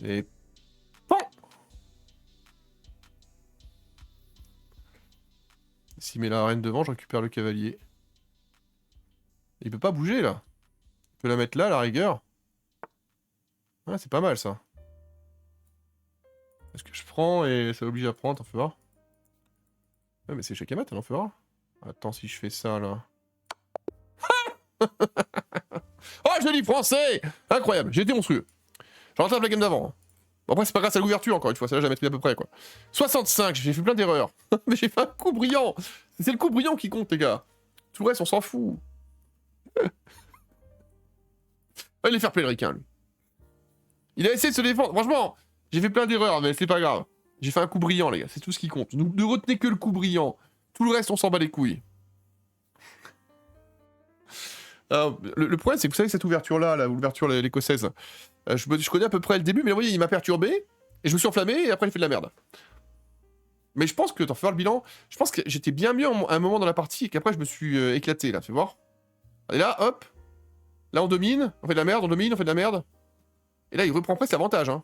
Et... Pan! S'il met la reine devant, je récupère le cavalier. Il peut pas bouger, là. Il peut la mettre là, à la rigueur. Ouais, c'est pas mal, ça. Est-ce que je prends et ça oblige à prendre, t'en fais voir? Ouais, mais c'est chez Kamat, t'en fais voir. Attends, si je fais ça, là... Oh, je lis français! Incroyable, j'ai été monstrueux. Je rattrape la game d'avant. Bon, après, c'est pas grâce à l'ouverture, encore une fois. Celle-là, j'ai maîtrisé à peu près, quoi. 65, j'ai fait plein d'erreurs. Mais j'ai fait un coup brillant. C'est le coup brillant qui compte, les gars. Tout le reste, on s'en fout. Il est fair play, le ricain, lui. Il a essayé de se défendre. Franchement, j'ai fait plein d'erreurs, mais c'est pas grave. J'ai fait un coup brillant, les gars. C'est tout ce qui compte. Ne retenez que le coup brillant. Tout le reste, on s'en bat les couilles. Alors, le problème, c'est que vous savez, cette ouverture-là, l'ouverture l'écossaise, je connais à peu près le début, mais vous voyez, il m'a perturbé, et je me suis enflammé, et après, il fait de la merde. Mais je pense que, t'en fais voir le bilan, je pense que j'étais bien mieux à un moment dans la partie, et qu'après, je me suis éclaté, là, fais voir. Et là, hop, là, on domine, on fait de la merde, on domine, on fait de la merde. Et là, il reprend presque l'avantage, hein.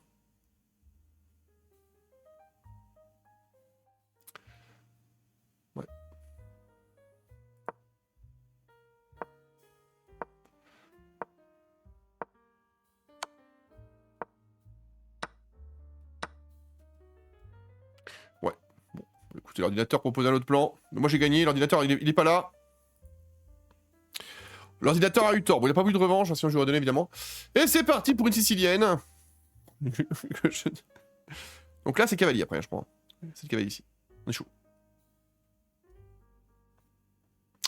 Ouais. Ouais. Bon, écoutez, l'ordinateur propose un autre plan. Moi, j'ai gagné, l'ordinateur, il est pas là. L'ordinateur a eu tort. Bon, il n'a pas voulu de revanche, sinon je lui aurais donné, évidemment. Et c'est parti pour une sicilienne. Donc là, c'est cavalier après, je crois. C'est le cavalier ici. On est chaud.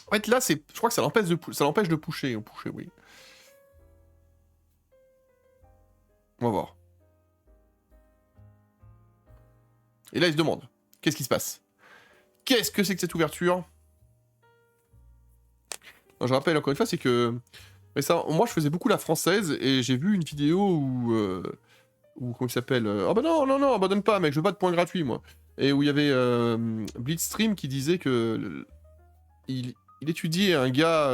En fait, là, je crois que ça l'empêche de pusher. Pusher, oui. On va voir. Et là, il se demande. Qu'est-ce qui se passe? Qu'est-ce que c'est que cette ouverture? Non, je rappelle encore une fois, c'est que... moi, je faisais beaucoup la française, et j'ai vu une vidéo où... comment il s'appelle oh bah non, non, non, abandonne pas, mec, je veux pas de points gratuits, moi. Et où il y avait Blitzstream qui disait que... Il étudiait un gars...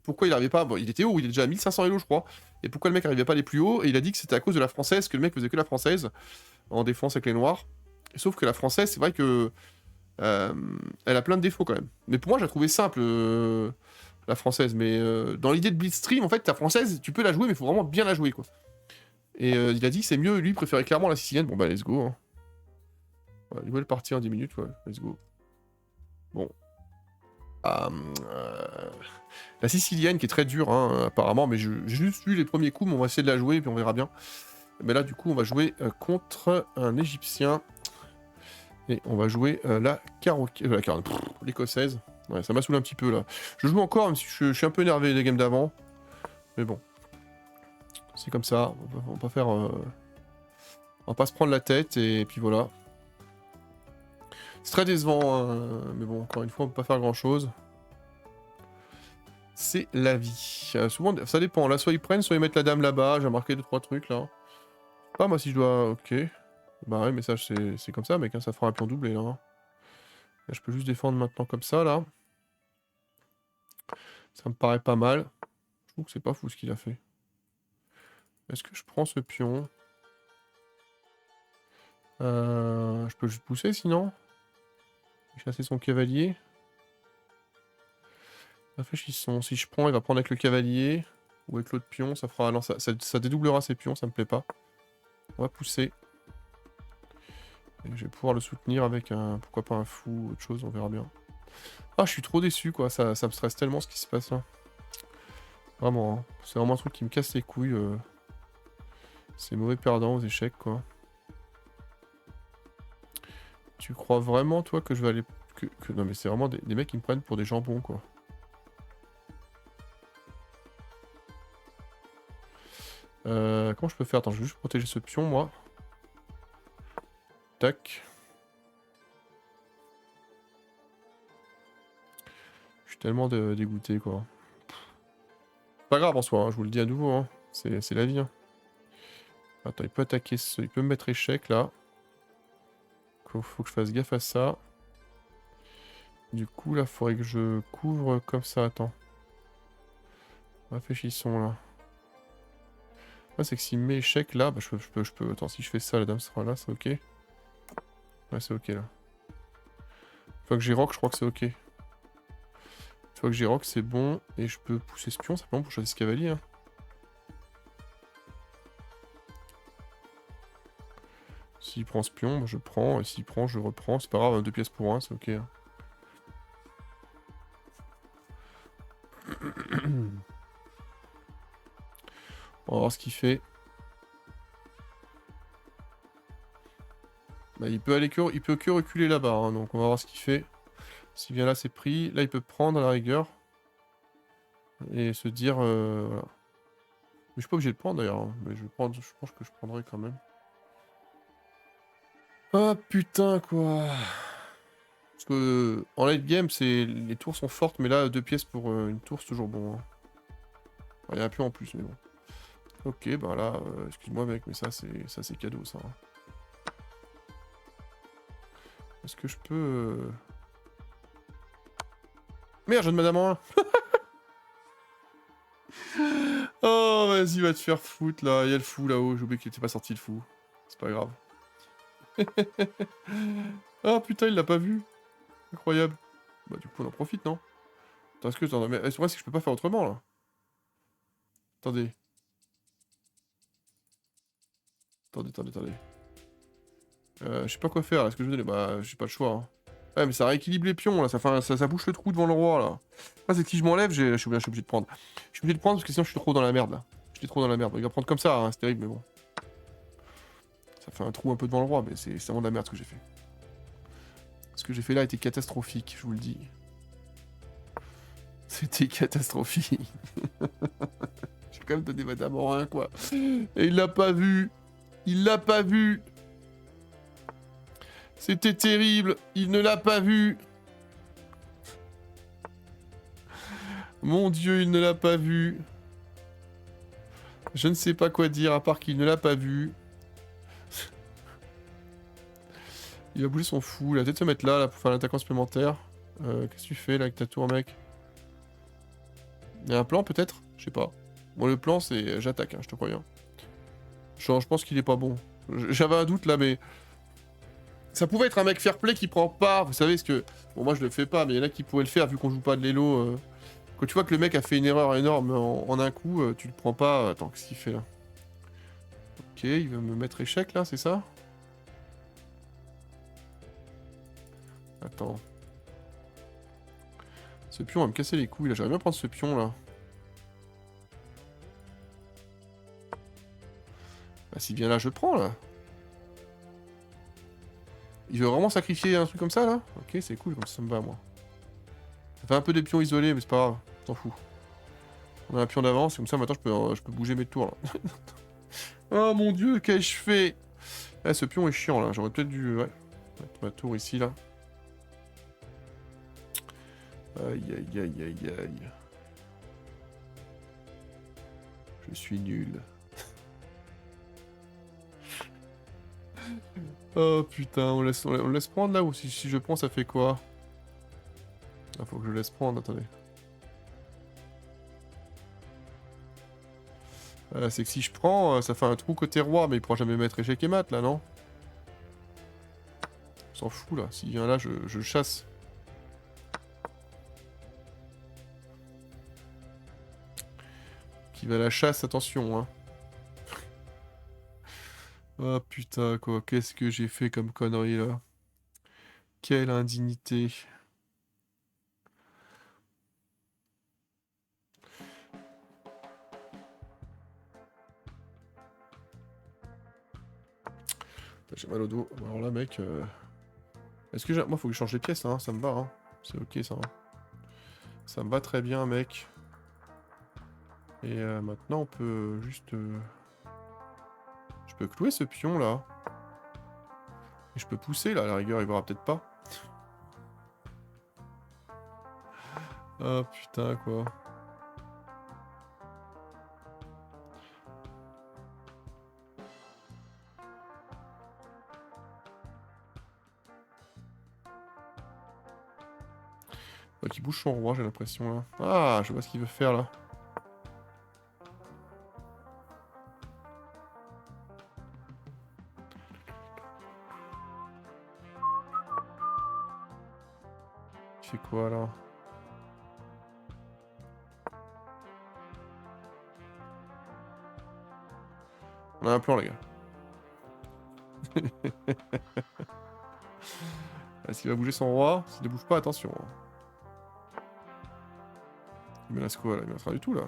pourquoi il arrivait pas... Bon, il était haut, il est déjà à 1500 Elo, je crois. Et pourquoi le mec arrivait pas à aller plus haut? Et il a dit que c'était à cause de la française, que le mec faisait que la française, en défense avec les noirs. Sauf que la française, c'est vrai que... elle a plein de défauts, quand même. Mais pour moi, je la trouvais simple, la française. Mais dans l'idée de Blitzstream, en fait, ta française, tu peux la jouer, mais il faut vraiment bien la jouer, quoi. Et il a dit que c'est mieux, lui, il préférait clairement la sicilienne. Bon, bah, let's go, hein. Ouais, nouvelle partie en 10 minutes, ouais, let's go. Bon. La sicilienne qui est très dure, hein, apparemment, mais j'ai juste vu les premiers coups, mais on va essayer de la jouer, puis on verra bien. Mais là, du coup, on va jouer contre un Égyptien. Et on va jouer l'écossaise. Ouais, ça m'a saoulé un petit peu, là. Je joue encore, même si je suis un peu énervé des games d'avant. Mais bon. C'est comme ça, on va pas faire... on va pas se prendre la tête, et puis voilà. C'est très décevant, hein, mais bon, encore une fois, on peut pas faire grand-chose. C'est la vie. Souvent, ça dépend. Là, soit ils prennent, soit ils mettent la dame là-bas. J'ai remarqué 2-3 trucs, là. Je sais pas, moi, si je dois... Ok. Bah ouais, mais ça, c'est comme ça, mec. Hein, ça fera un pion doublé, là. Là, je peux juste défendre maintenant comme ça, là. Ça me paraît pas mal. Je trouve que c'est pas fou, ce qu'il a fait. Est-ce que je prends ce pion? Je peux juste pousser, sinon? Chasser son cavalier. Réfléchissons. Si je prends, il va prendre avec le cavalier. Ou avec l'autre pion, ça fera... Non, ça dédoublera ses pions, ça me plaît pas. On va pousser. Et je vais pouvoir le soutenir avec un... Pourquoi pas un fou ou autre chose, on verra bien. Ah, je suis trop déçu, quoi. Ça me stresse tellement, ce qui se passe, là. Vraiment, hein. C'est vraiment un truc qui me casse les couilles. C'est mauvais perdant aux échecs, quoi. Tu crois vraiment, toi, que je vais aller... Non, mais c'est vraiment des mecs qui me prennent pour des jambons, quoi. Comment je peux faire? Attends, je vais juste protéger ce pion, moi. Tac. Je suis tellement dégoûté, quoi. Pas grave en soi, hein, je vous le dis à nouveau, hein. C'est la vie. Hein. Attends, il peut attaquer ce... Il peut me mettre échec, là. Faut que je fasse gaffe à ça. Du coup, là, il faudrait que je couvre comme ça. Attends. Réfléchissons, là. Ouais, c'est que s'il me met échec, là, bah, je peux... Attends, si je fais ça, la dame sera là, c'est ok. Ouais, c'est ok, là. Une fois que j'ai rock, je crois que c'est ok. Une fois que j'ai rock, c'est bon. Et je peux pousser ce pion, simplement pour chasser ce cavalier. Hein. S'il prend ce pion, bah, je prends. Et s'il prend, je reprends. C'est pas grave, 2 pièces pour 1, c'est ok. Hein. On va voir ce qu'il fait. Bah, il peut que reculer là-bas, hein, donc on va voir ce qu'il fait. S'il vient là, c'est pris. Là, il peut prendre à la rigueur. Et se dire... voilà. Mais je suis pas obligé de prendre d'ailleurs. Hein, mais je pense que je prendrai quand même. Ah putain, quoi. Parce que en late game, les tours sont fortes, mais là, 2 pièces pour une tour, c'est toujours bon. Hein. Il y en a plus en plus, mais bon. Ok, bah là, excuse-moi mec, mais ça c'est cadeau, ça. Hein. Est-ce que je peux... Merde, jeune madame en 1. Oh, vas-y, va te faire foutre, là. Il y a le fou, là-haut. J'ai oublié qu'il était pas sorti, le fou. C'est pas grave. Ah, putain, il l'a pas vu. Incroyable. Bah, du coup, on en profite, non? Attends, est-ce que... Attends, mais c'est vrai que je peux pas faire autrement, là. Attendez. Attendez. Je sais pas quoi faire, là. Est-ce que je vais donner... Bah, j'ai pas le choix, hein. Ouais, mais ça rééquilibre les pions, là. Ça bouche le trou devant le roi, là. Ah, c'est que si je m'enlève, je suis obligé de prendre. Je suis obligé de prendre parce que sinon, je suis trop dans la merde, là. Je suis trop dans la merde. Il va prendre comme ça, hein. C'est terrible, mais bon. Ça fait un trou un peu devant le roi, mais c'est vraiment de la merde ce que j'ai fait. Ce que j'ai fait là était catastrophique, je vous le dis. C'était catastrophique. J'ai quand même donné madame en 1, quoi. Et il l'a pas vu. Il l'a pas vu. C'était terrible. Il ne l'a pas vu. Mon Dieu, il ne l'a pas vu. Je ne sais pas quoi dire à part qu'il ne l'a pas vu. Il va bouger son fou. Il va peut-être se mettre là pour faire l'attaquant supplémentaire. Qu'est-ce que tu fais là avec ta tour, mec? Il y a un plan peut-être? Je sais pas. Bon, le plan c'est j'attaque, hein, je te crois bien. Genre, je pense qu'il est pas bon. J'avais un doute là, mais... Ça pouvait être un mec fair play qui prend pas. Vous savez ce que... Bon, moi je le fais pas, mais il y en a qui pourraient le faire vu qu'on joue pas de l'élo. Quand tu vois que le mec a fait une erreur énorme en un coup, tu le prends pas. Attends, qu'est-ce qu'il fait là? Ok, il veut me mettre échec là, c'est ça? Attends. Ce pion va me casser les couilles là, j'aimerais bien prendre ce pion là. Bah s'il vient là, je le prends là. Il veut vraiment sacrifier un truc comme ça là? Ok, c'est cool, comme ça me va moi. Ça fait un peu des pions isolés, mais c'est pas grave, t'en fous. On a un pion d'avance, comme ça maintenant je peux bouger mes tours là. Oh mon dieu, qu'ai-je fait? Eh, ce pion est chiant là, j'aurais peut-être dû ouais, mettre ma tour ici là. Aïe aïe aïe aïe aïe. Je suis nul. Oh putain, on laisse prendre là ou si je prends ça fait quoi? Ah, faut que je laisse prendre, attendez. C'est que si je prends, ça fait un trou côté roi, mais il pourra jamais mettre échec et mat là, non? On s'en fout là, s'il vient là, je le chasse. Qui va à la chasse, attention hein. Oh putain quoi, qu'est-ce que j'ai fait comme connerie là? Quelle indignité. J'ai mal au dos. Alors là mec, est-ce que j'ai... Moi faut que je change les pièces hein, ça me va hein. C'est ok ça. Hein. Ça me va très bien mec. Et maintenant on peut juste... Je peux clouer ce pion là. Et je peux pousser là, à la rigueur il verra peut-être pas. Oh putain quoi. Qui bouge son roi, j'ai l'impression là. Ah, je vois ce qu'il veut faire là. Il fait quoi là? On a un plan les gars. Est-ce qu'il va bouger son roi? S'il ne bouge pas, attention. Il menace quoi là? Il menace rien du tout là.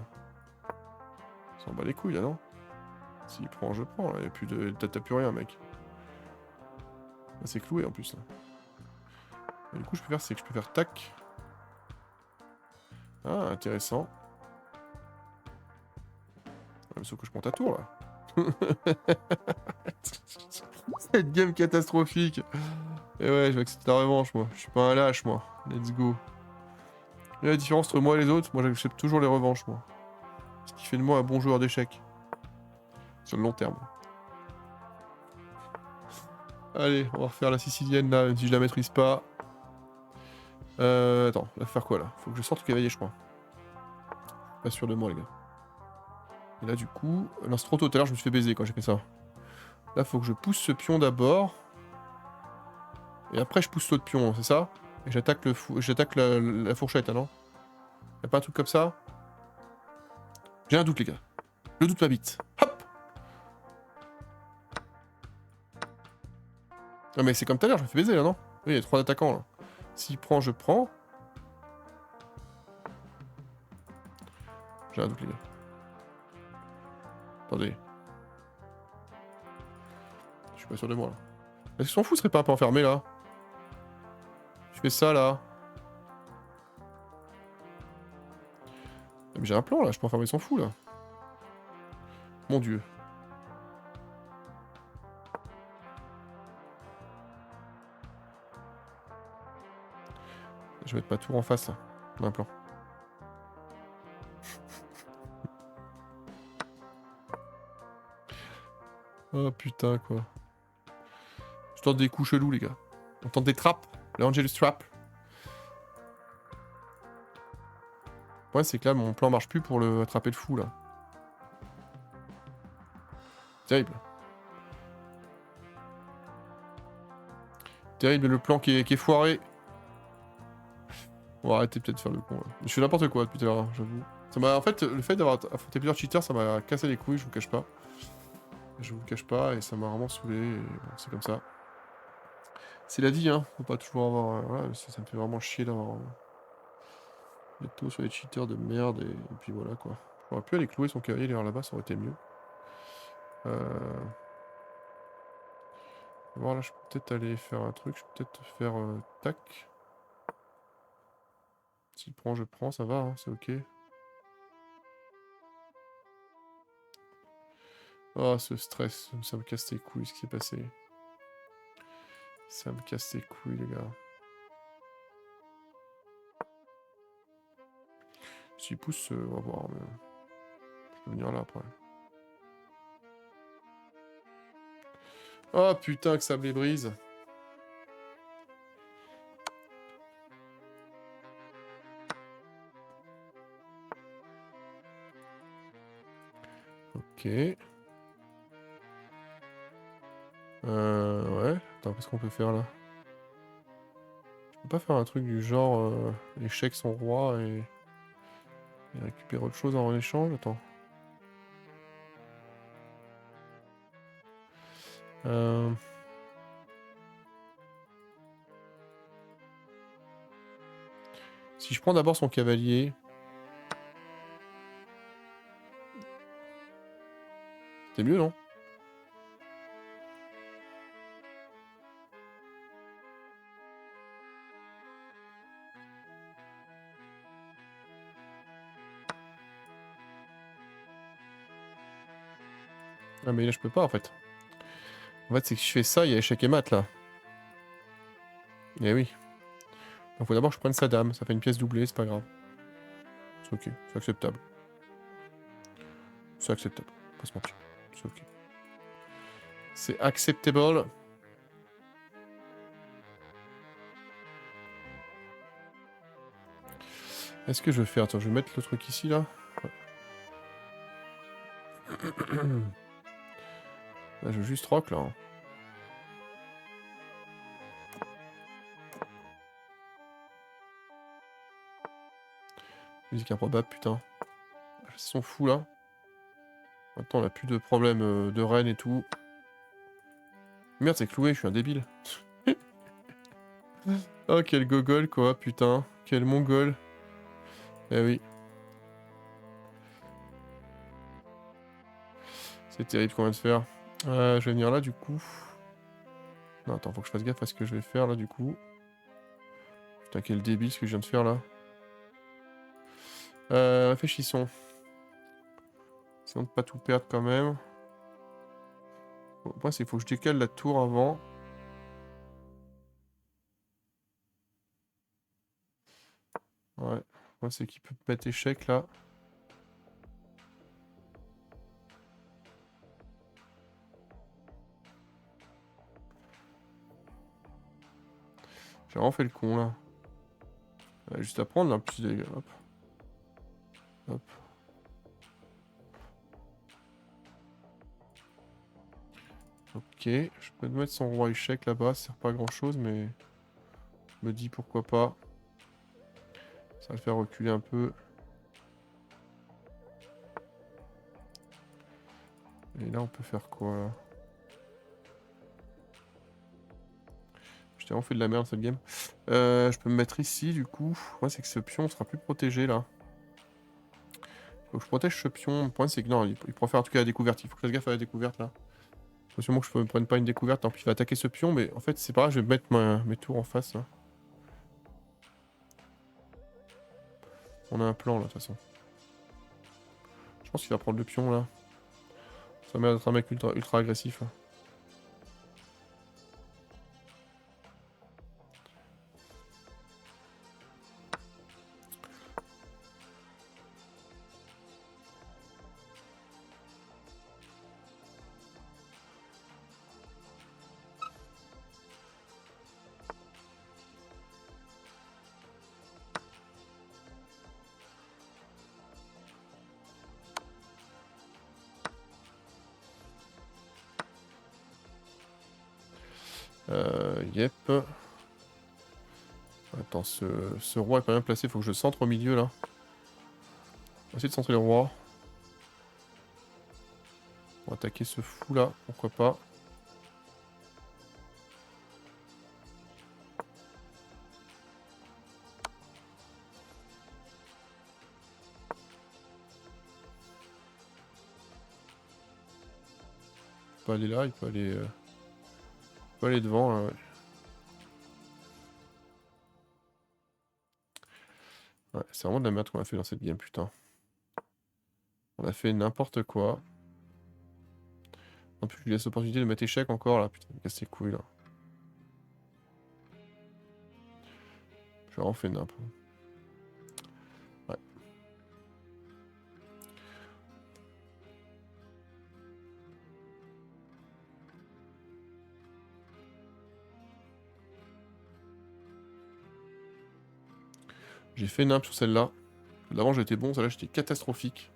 Il s'en bat les couilles là, non? S'il prend, je prends là. Il n'y a plus de... T'as plus rien mec. Là c'est cloué en plus là. Et du coup je peux faire, c'est que je peux faire tac. Ah, intéressant. Ah, sauf que je prends ta tour là. Cette game catastrophique. Et ouais, je vais accepter la revanche moi. Je suis pas un lâche moi. Let's go. Et la différence entre moi et les autres, moi j'accepte toujours les revanches moi. Ce qui fait de moi un bon joueur d'échecs. Sur le long terme. Allez, on va refaire la sicilienne là, même si je la maîtrise pas. Attends, on va faire quoi là? Faut que je sorte le cavalier je crois. Pas sûr de moi les gars. Et là du coup, non c'est trop tôt, tout à l'heure je me suis fait baiser quand j'ai fait ça. Là faut que je pousse ce pion d'abord. Et après je pousse l'autre pion, c'est ça? Et j'attaque la fourchette, hein, non? Y'a pas un truc comme ça? J'ai un doute les gars. Le doute m'habite. Hop! Ah mais c'est comme tout à l'heure, je me fais baiser là, non? Oui, il y a 3 attaquants là. S'il prend, je prends. J'ai un doute les gars. Attendez. Je suis pas sûr de moi là. Est-ce qu'ils s'en fout, serait pas un peu enfermé là? Je fais ça là. Mais j'ai un plan là, je peux enfermer son fou là. Mon dieu. Je vais mettre ma tour en face, là. On a un plan. Oh putain, quoi. Je tente des coups chelous, les gars. On tente des trappes. Le Angelus Trap. Ouais, c'est que là, mon plan marche plus pour le attraper le fou, là. Terrible. Terrible, le plan qui est foiré. On va arrêter peut-être de faire le con. Là. Je fais n'importe quoi depuis tout à l'heure, j'avoue. Ça m'a, en fait, le fait d'avoir affronté plusieurs cheaters, ça m'a cassé les couilles, je vous cache pas. Je vous le cache pas, et ça m'a vraiment saoulé, et bon, c'est comme ça. C'est la vie, hein. Faut pas toujours avoir... voilà, ça me fait vraiment chier d'avoir... des taux sur les cheaters de merde, et puis voilà, quoi. J'aurais pu aller clouer son cavalier derrière là-bas, ça aurait été mieux. Bon, là, je peux peut-être aller faire un truc, je peux peut-être faire... tac. S'il prend, je prends, ça va, hein, c'est ok. Oh, ce stress, ça me casse les couilles, ce qui s'est passé. Ça me casse les couilles, les gars. S'il pousse, on va voir, mais... je peux venir là, après. Oh, putain, que ça me les brise. Ok. Ouais. Attends, qu'est-ce qu'on peut faire là? Je peux pas faire un truc du genre échec son roi et récupérer autre chose en échange? Attends. Si je prends d'abord son cavalier... C'est mieux, non? Ah mais là je peux pas en fait. En fait c'est que je fais ça, il y a échec et mat là. Eh oui. Donc faut d'abord que je prenne sa dame, ça fait une pièce doublée, c'est pas grave. C'est ok, c'est acceptable. C'est acceptable, pas se mentir. C'est ok. C'est acceptable. Est-ce que je vais faire... Attends, je vais mettre le truc ici là. Ouais. Là je veux juste rock là. Hein. Musique improbable, putain. Ils sont fous là. Maintenant on a plus de problème de reine et tout. Merde, c'est cloué, je suis un débile. Oh, quel gogol quoi, putain. Quel mongol. Eh oui. C'est terrible qu'on vient de faire. Je vais venir là du coup. Non, attends, faut que je fasse gaffe à ce que je vais faire là du coup. Putain, quel débile ce que je viens de faire là. Réfléchissons. Essayons de pas tout perdre quand même. Bon, moi, c'est faut que je décale la tour avant. Ouais. Moi, c'est qu'il peut mettre échec là. J'ai vraiment fait le con là. Juste à prendre là, plus de... Hop. Hop. Ok, je peux mettre son roi échec là-bas, ça sert pas à grand chose, mais je me dis pourquoi pas. Ça va le faire reculer un peu. Et là, on peut faire quoi là? J'ai vraiment fait de la merde cette game. Je peux me mettre ici du coup. Ouais, c'est que ce pion sera plus protégé là. Faut que je protège ce pion. Le problème c'est que non, il pourra faire en tout cas la découverte. Il faut que je fasse gaffe à la découverte là. Faut sûrement que je ne prenne pas une découverte, tant pis il va attaquer ce pion, mais en fait c'est pas grave, je vais mettre mes tours en face là. On a un plan là de toute façon. Je pense qu'il va prendre le pion là. Ça m'a l'air d'être un mec ultra agressif. Hein. Yep. Attends, ce roi est pas bien placé, faut que je le centre au milieu là. On va essayer de centrer le roi. On va attaquer ce fou là, pourquoi pas. Il peut aller là, il peut aller devant là, ouais. Ouais, c'est vraiment de la merde qu'on a fait dans cette game, putain. On a fait n'importe quoi. En plus, je lui laisse l'opportunité de mettre échec encore là, putain, il me casse les couilles là. J'ai vraiment fait n'importe. Ouais. J'ai fait nimp sur celle-là. D'avant j'étais bon, celle-là j'étais catastrophique.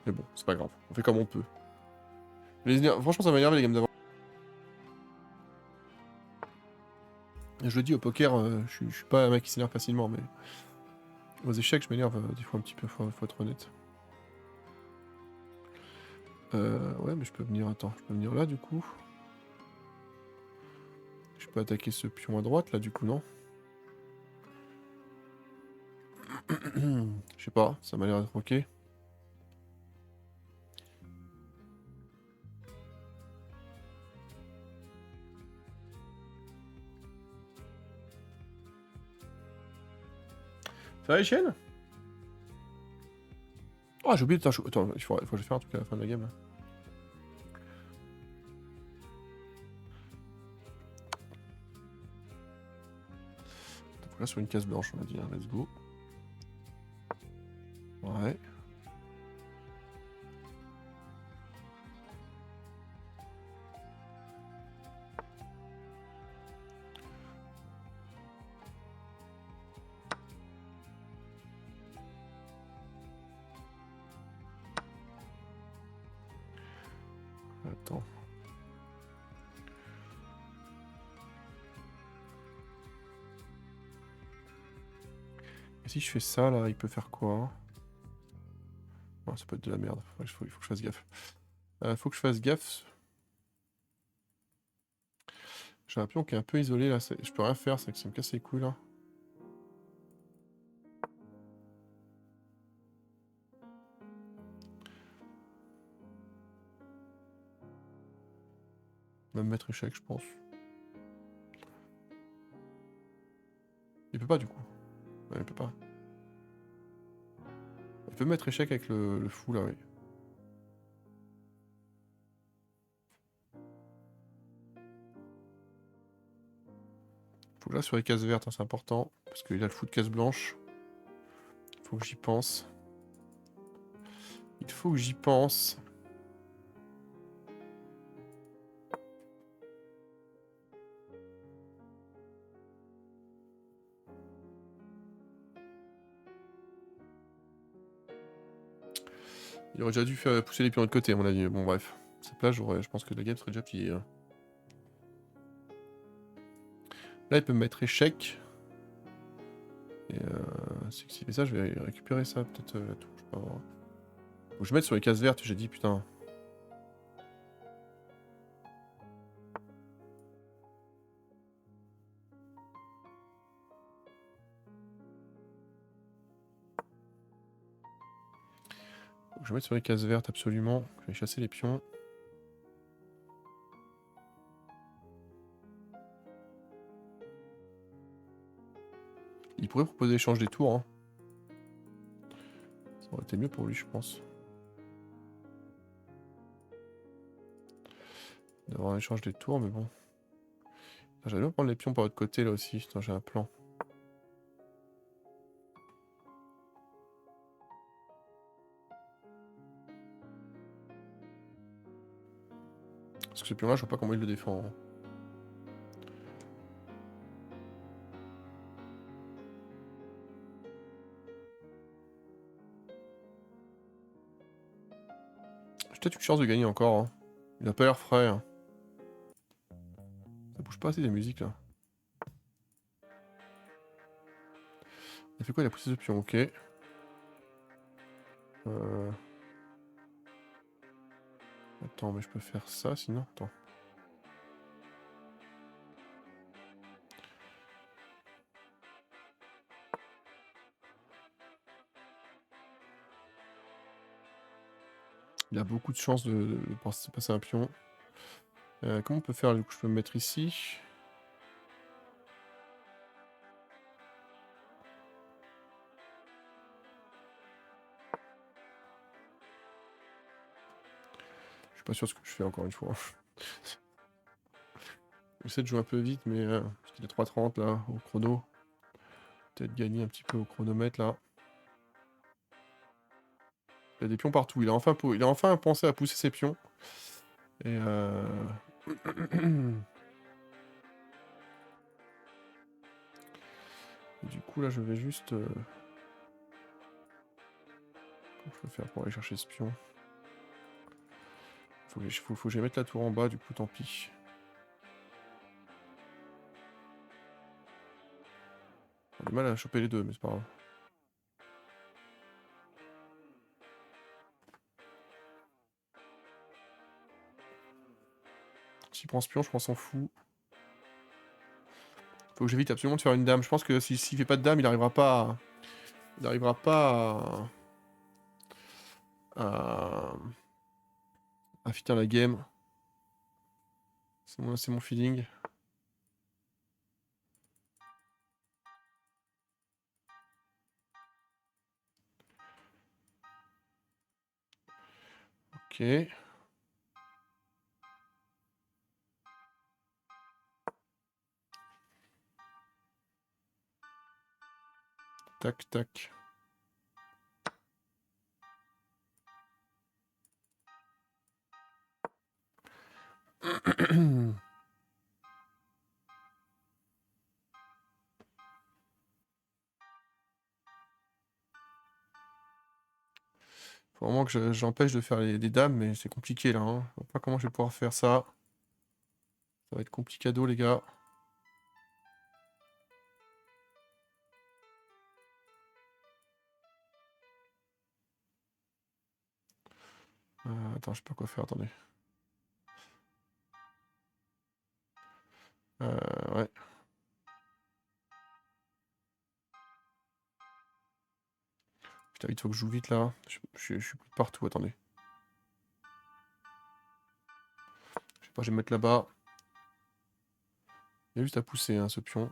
Mais bon, c'est pas grave, on fait comme on peut. Franchement ça m'a énervé les games d'avant. Je le dis au poker, je suis pas un mec qui s'énerve facilement, mais aux échecs je m'énerve des fois un petit peu, faut être honnête. Ouais mais je peux venir, attends, je peux venir là du coup. Je peux attaquer ce pion à droite là du coup, non? Je sais pas, ça m'a l'air d'être ok. Ça va les chaînes? Oh j'ai oublié de... Attends, il faut que je fasse un truc à la fin de la game là. Là sur une case blanche on a dit, hein. Let's go. Ouais. Attends. Et si je fais ça là, il peut faire quoi? Oh, ça peut être de la merde, il faut que je fasse gaffe. Faut que je fasse gaffe. J'ai un pion qui est un peu isolé là, je peux rien faire, c'est que ça me casse les couilles là. On va me mettre échec je pense. Il peut pas du coup. Ouais, il peut pas. Il peut mettre échec avec le fou là, oui. Faut que là sur les cases vertes, hein, c'est important. Parce qu'il a le fou de case blanche. Faut que j'y pense. Il faut que j'y pense. Il aurait déjà dû faire pousser les pions de l'autre côté à mon avis. Bon bref. Cette place, je pense que la game serait déjà pliée. Hein. Là il peut me mettre échec. Et c'est que s'il fait ça, je vais récupérer ça, peut-être la tour, je sais pas voir. Faut que je mette sur les cases vertes, j'ai dit putain. Faut que je mette sur les cases vertes absolument. Je vais chasser les pions. Il pourrait proposer l'échange des tours. Hein. Ça aurait été mieux pour lui, je pense. D'avoir un échange des tours, mais bon. J'allais bien prendre les pions par l'autre côté là aussi. Putain, j'ai un plan. Parce que ce pion là, je vois pas comment il le défend. Hein. peut-être une chance de gagner encore. Hein. Il a pas l'air frais. Hein. Ça bouge pas assez les musiques là. Il a fait quoi? Il a poussé ce pion, ok. Attends, mais je peux faire ça sinon? Attends. Il a beaucoup de chances de passer un pion. Comment on peut faire? Du coup, je peux me mettre ici. Je suis pas sûr de ce que je fais encore une fois. J'essaie de jouer un peu vite, mais il est 3:30 là, au chrono. Peut-être gagner un petit peu au chronomètre là. Il y a des pions partout. Il a enfin pensé à pousser ses pions. Et Et du coup là je vais juste... Comment je peux faire pour aller chercher ce pion? Faut que je mette la tour en bas, du coup tant pis. J'ai du mal à choper les deux, mais c'est pas grave. S'il prend ce pion, je pense s'en fout. Faut que j'évite absolument de faire une dame. Je pense que s'il fait pas de dame, il arrivera pas à... Il arrivera pas à finir la game. C'est mon feeling. Ok. Tac, tac. Faut vraiment que j'empêche de faire des dames, mais c'est compliqué là. Hein. Je vois pas comment je vais pouvoir faire ça. Ça va être complicado, les gars. Attends, je sais pas quoi faire, attendez. Ouais. Putain, il faut que je joue vite là. Je suis plus partout, attendez. Je sais pas, je vais me mettre là-bas. Il y a juste à pousser hein, ce pion.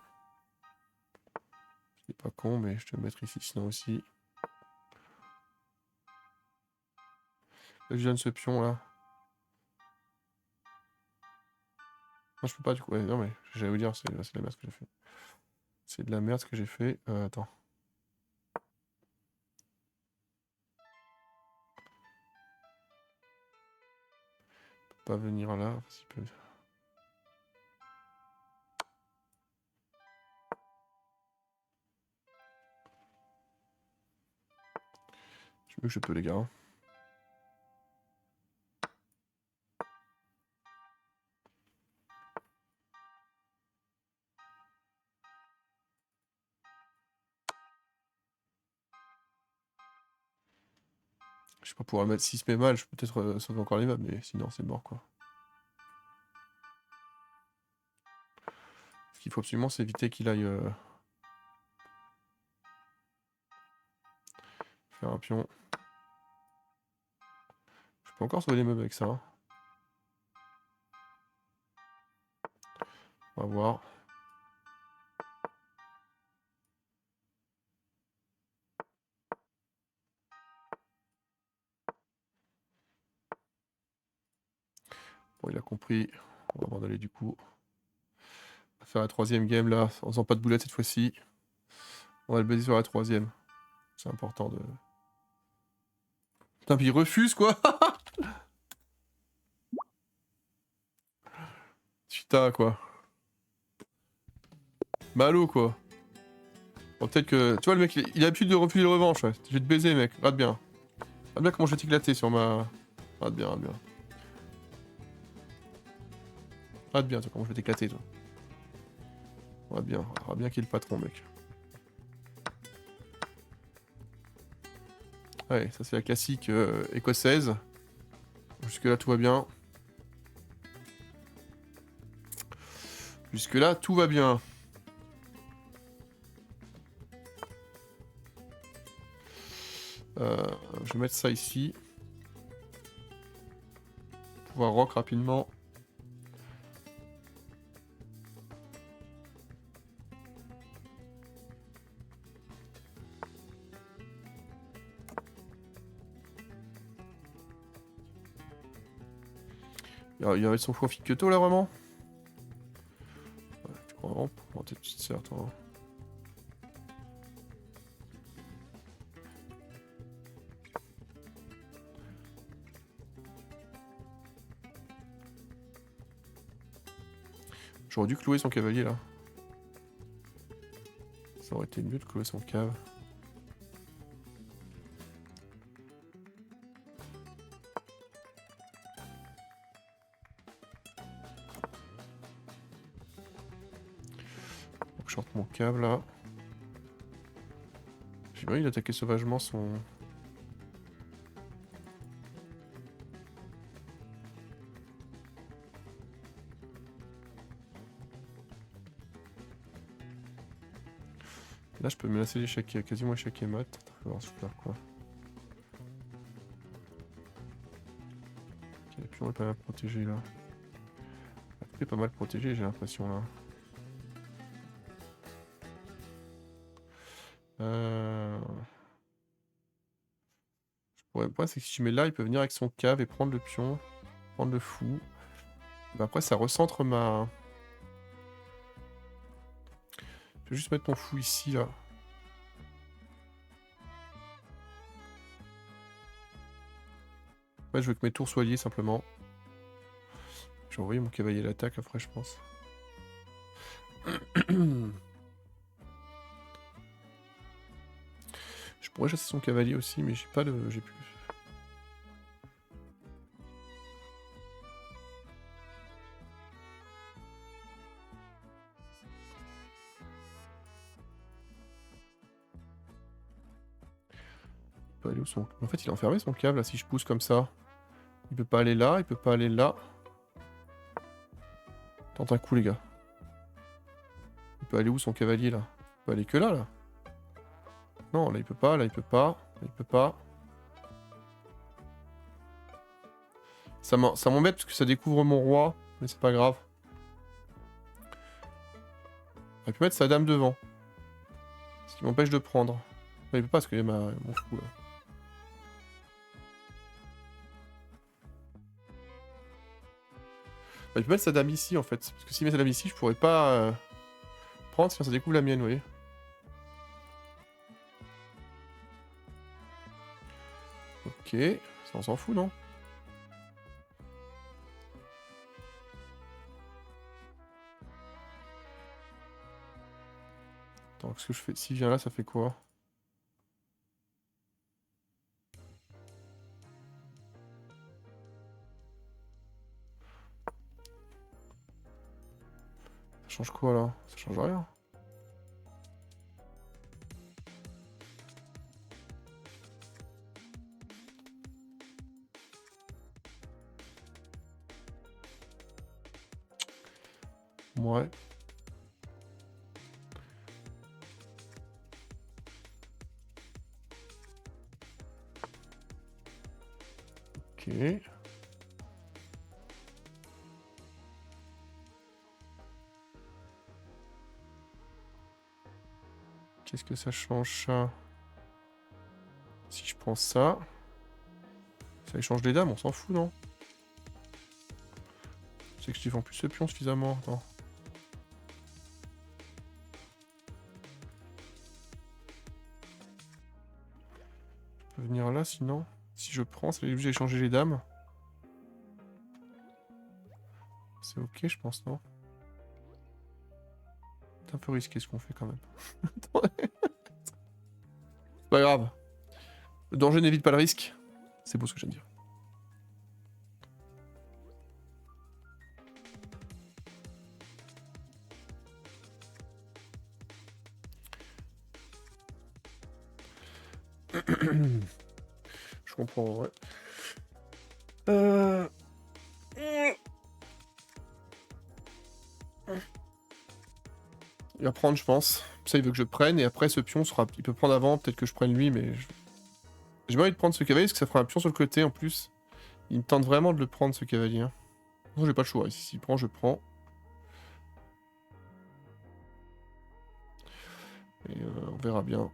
C'est pas con, mais je vais me mettre ici sinon aussi. Là, je donne ce pion là. Non, je peux pas du coup. Ouais, non, mais j'allais vous dire, c'est de la merde ce que j'ai fait. C'est de la merde ce que j'ai fait. Attends. Il peut pas venir là. S'il peut. Je veux que je peux, les gars. Hein. Je sais pas pouvoir le mettre. S'il se met mal, je peux peut-être sauver encore les meubles, mais sinon c'est mort quoi. Ce qu'il faut absolument, c'est éviter qu'il aille faire un pion. Je peux encore sauver les meubles avec ça. Hein. On va voir. Bon, il a compris. On va abandonner du coup. On va faire la troisième game là, en faisant pas de boulette cette fois-ci. On va le baiser sur la troisième. C'est important de... Putain, puis il refuse quoi. Putain quoi. Malo quoi. Bon, peut-être que... Tu vois le mec, il a l'habitude de refuser de revanche. Ouais. Je vais te baiser mec, regarde bien. Regarde bien comment je vais t'éclater sur ma... Rate bien, rate bien. Rate bien, toi, comment je vais t'éclater, toi. Rate bien qui est le patron, mec. Ouais, ça c'est la classique écossaise. Jusque là tout va bien. Jusque là tout va bien. Je vais mettre ça ici. Pouvoir rock rapidement. Il y a son fou en Kyoto là vraiment. Ouais, tu crois vraiment pour tes petites sœurs, toi. J'aurais dû clouer son cavalier là. Ça aurait été mieux de clouer son cave. Donc je sorte mon cave là. J'ai bien il attaquait sauvagement son... Là je peux menacer l'échec, quasiment échec et mat. Je vais voir si je peux faire quoi. Ok, le pion est pas mal protégé là. Tout est pas mal protégé j'ai l'impression là. Ouais, le problème c'est que si je mets là, il peut venir avec son cave et prendre le pion, prendre le fou. Bah après ça recentre ma... Je vais juste mettre mon fou ici là. Ouais, je veux que mes tours soient liés simplement. Je vais envoyer mon cavalier à l'attaque après je pense. Je pourrais chasser son cavalier aussi mais j'ai pas de... j'ai plus... Il peut aller où son... En fait il est enfermé son cave là si je pousse comme ça. Il peut pas aller là, il peut pas aller là. Tente un coup les gars. Il peut aller où son cavalier là? Il peut aller que là. Non, là il peut pas, là il peut pas, là il peut pas. Ça m'embête parce que ça découvre mon roi, mais c'est pas grave. Il peut mettre sa dame devant. Ce qui m'empêche de prendre. Là, il peut pas parce qu'il y a mon fou là. Bah, il peut mettre sa dame ici en fait. Parce que s'il met sa dame ici, je pourrais pas prendre sinon ça découvre la mienne, vous voyez. Ok, ça on s'en fout non? Attends, qu'est-ce que je fais? S'il vient là, ça fait quoi? Ça change quoi là? Ça change rien. Ouais. Ok. Qu'est-ce que ça change ça? Si je prends ça... Ça échange les dames, on s'en fout, non? C'est que je défends plus ce pion suffisamment. Attends. Je peux venir là sinon. Si je prends, ça va être obligé d'échanger les dames. C'est ok, je pense, non? C'est un peu risqué ce qu'on fait quand même. C'est pas grave. Le danger n'évite pas le risque. C'est beau ce que je viens de dire. Je comprends, ouais. Euh... Il va prendre, je pense. Ça, il veut que je prenne, et après, ce pion sera... Il peut prendre avant, peut-être que je prenne lui, mais... J'ai pas envie de prendre ce cavalier, parce que ça fera un pion sur le côté, en plus. Il me tente vraiment de le prendre, ce cavalier. Hein. Non, j'ai pas le choix. Ici, s'il prend, je prends. Et on verra bien.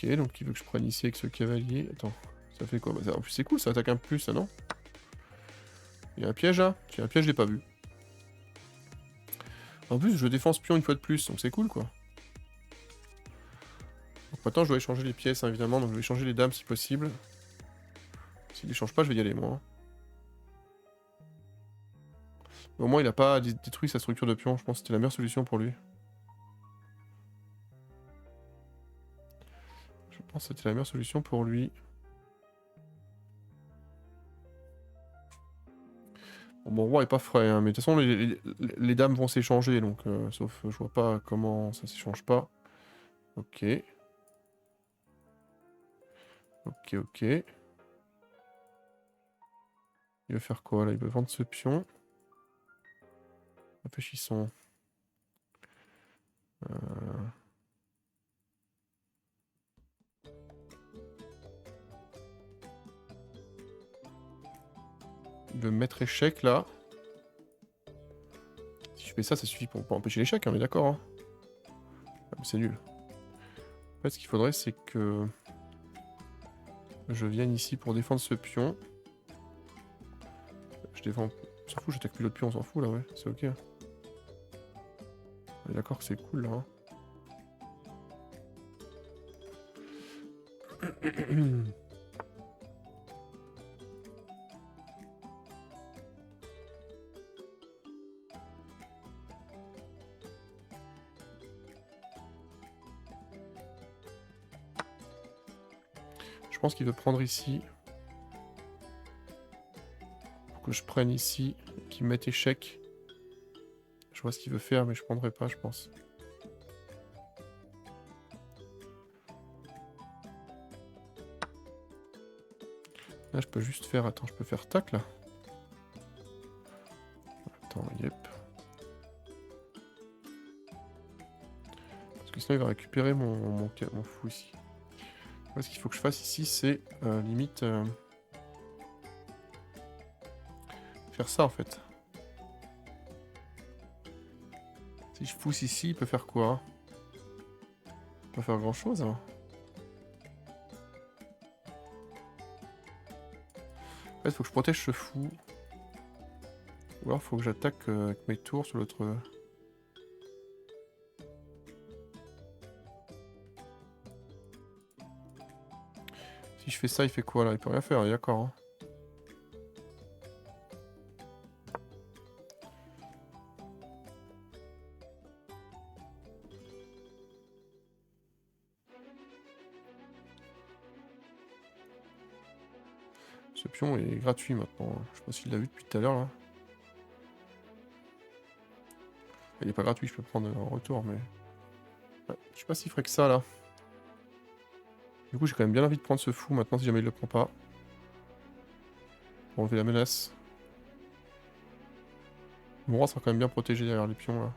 Ok, donc il veut que je prenne ici avec ce cavalier. Attends, ça fait quoi? Bah, en plus, c'est cool, ça attaque un peu plus, ça, non? Il y a un piège, là? J'ai un piège, je l'ai pas vu. En plus, je défends ce pion une fois de plus, donc c'est cool, quoi. Donc maintenant, je dois échanger les pièces, hein, évidemment, donc je vais échanger les dames, si possible. S'il les change pas, je vais y aller, moi. Hein. Mais au moins, il a pas détruit sa structure de pion, je pense que c'était la meilleure solution pour lui. Je pense que c'était la meilleure solution pour lui. Bon, mon roi est pas frais, hein, mais de toute façon, les dames vont s'échanger, donc... sauf, je vois pas comment ça s'échange pas. Ok. Ok, ok. Il veut faire quoi, là? Il veut vendre ce pion. Réfléchissons. Il veut me mettre échec, là. Si je fais ça, ça suffit pour empêcher l'échec, hein, on est d'accord. Hein. Ah, mais c'est nul. En fait, ce qu'il faudrait, c'est que... je vienne ici pour défendre ce pion. Je défends... On s'en fout, j'attaque plus l'autre pion, on s'en fout, là, ouais. C'est ok. On est d'accord que c'est cool, là. Hein. Je pense qu'il veut prendre ici. Pour que je prenne ici. Qu'il me mette échec. Je vois ce qu'il veut faire, mais je prendrai pas, je pense. Là, je peux juste faire... Attends, je peux faire tac, là. Attends, yep. Parce que sinon, il va récupérer mon fou ici. Ce qu'il faut que je fasse ici, c'est limite... faire ça, en fait. Si je pousse ici, il peut faire quoi? Hein? Il peut pas faire grand-chose, hein. En fait, il faut que je protège ce fou. Ou alors, il faut que j'attaque avec mes tours sur l'autre... Si je fais ça, il fait quoi, là? Il peut rien faire, d'accord. Hein. Ce pion est gratuit maintenant. Je sais pas s'il l'a vu depuis tout à l'heure, là. Il est pas gratuit, je peux prendre en retour, mais... Ouais, je sais pas s'il ferait que ça, là. Du coup, j'ai quand même bien envie de prendre ce fou maintenant, si jamais il le prend pas. Pour enlever la menace. Mon roi sera quand même bien protégé derrière les pions, là.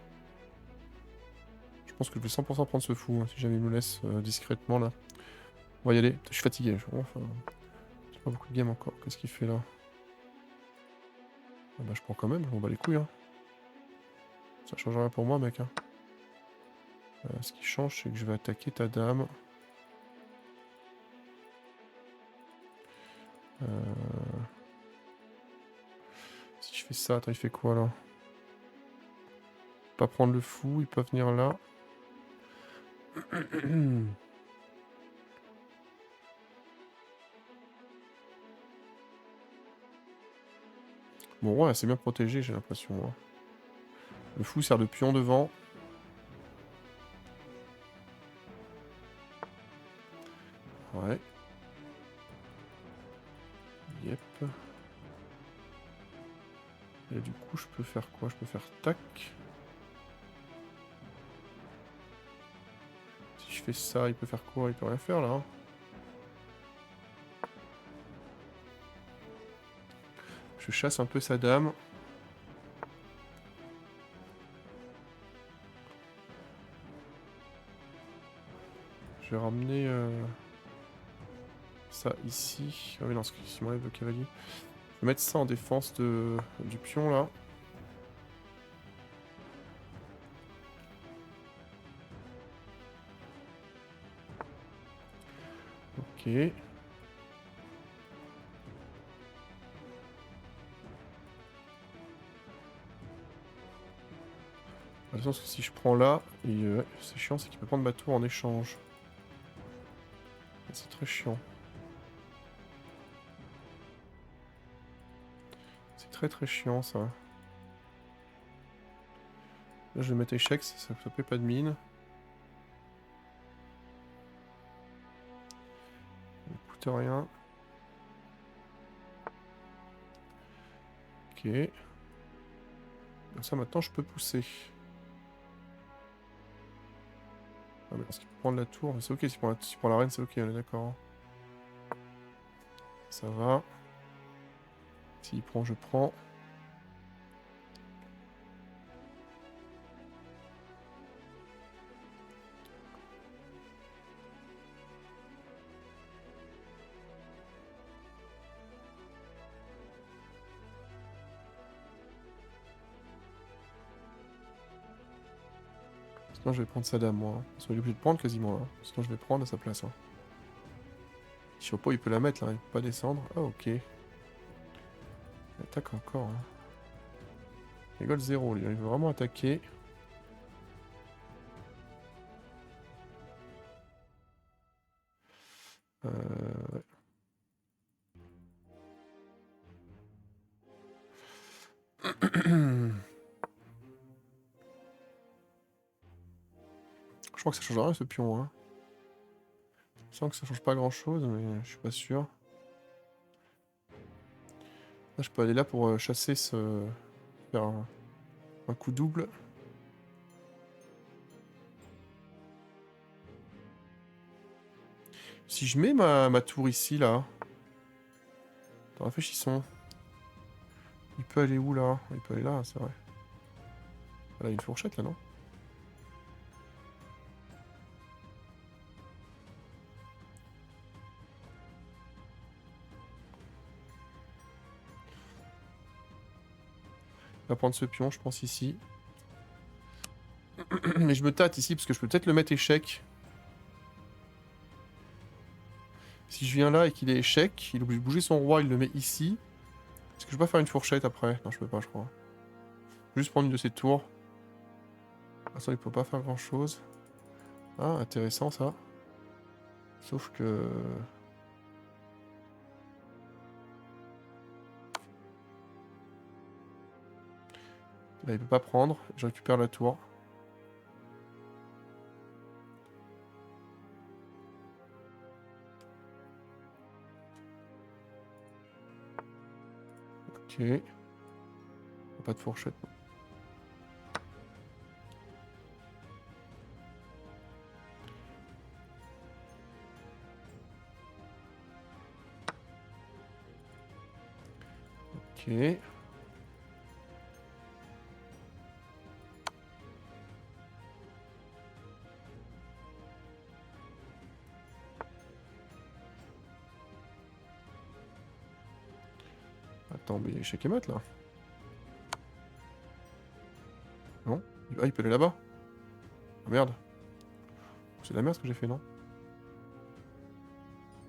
Je pense que je vais 100% prendre ce fou, hein, si jamais il me laisse discrètement, là. On va y aller. Je suis fatigué. Enfin, j'ai pas beaucoup de game encore. Qu'est-ce qu'il fait, là? Ah bah, je prends quand même, je m'en bats les couilles, hein. Ça change rien pour moi, mec, hein. Ce qui change, c'est que je vais attaquer ta dame. Si je fais ça, attends, il fait quoi, là? Pas prendre le fou, il peut venir là. Mon roi est assez bien protégé, j'ai l'impression. Hein. Le fou sert de pion devant. Ouais. Yep. Et du coup, je peux faire quoi? Je peux faire tac. Si je fais ça, il peut faire quoi? Il peut rien faire là. Hein. Je chasse un peu sa dame. Je vais ramener ça ici. Ah oui, non, s'il m'enlève le cavalier. Je vais mettre ça en défense du pion là. Ok. Attention, parce que si je prends là, c'est chiant, c'est qu'il peut prendre ma tour en échange. C'est très chiant. C'est très chiant ça. Là, je vais mettre échec, ça fait pas de mine. Ça ne coûte rien. Ok. Comme ça, maintenant, je peux pousser. Ah, mais parce qu'il peut prendre la tour, c'est ok, si tu prends la reine, c'est ok, on est d'accord. Ça va. S'il prend, je prends. Sinon, je vais prendre sa dame, moi. Hein. Ils sont obligés de prendre quasiment, là. Sinon, je vais prendre à sa place. Hein. Je sais pas, il peut la mettre, là. Il peut pas descendre. Ah, ok. Il attaque encore. Hein. Il rigole 0, lui. Il veut vraiment attaquer. Ouais. Je crois que ça change rien, ce pion. Hein. Je sens que ça change pas grand-chose, mais je suis pas sûr. Là, je peux aller là pour chasser ce... Faire un coup double. Si je mets ma tour ici, là... Réfléchissons. Il peut aller où, là? Il peut aller là, c'est vrai. Ah, là, il y a une fourchette, là, non? Il va prendre ce pion, je pense, ici. Mais je me tâte ici, parce que je peux peut-être le mettre échec. Si je viens là et qu'il est échec, il est obligé de bouger son roi, il le met ici. Est-ce que je peux pas faire une fourchette après? Non, je peux pas, je crois. Juste prendre une de ses tours. Ah, ça, il peut pas faire grand-chose. Ah, intéressant, ça. Sauf que... Là, il peut pas prendre. Je récupère la tour. Ok. Pas de fourchette. Ok. Attends, mais il est échec et mat, là. Non? Ah, il peut aller là-bas. Ah, merde. C'est de la merde ce que j'ai fait, non?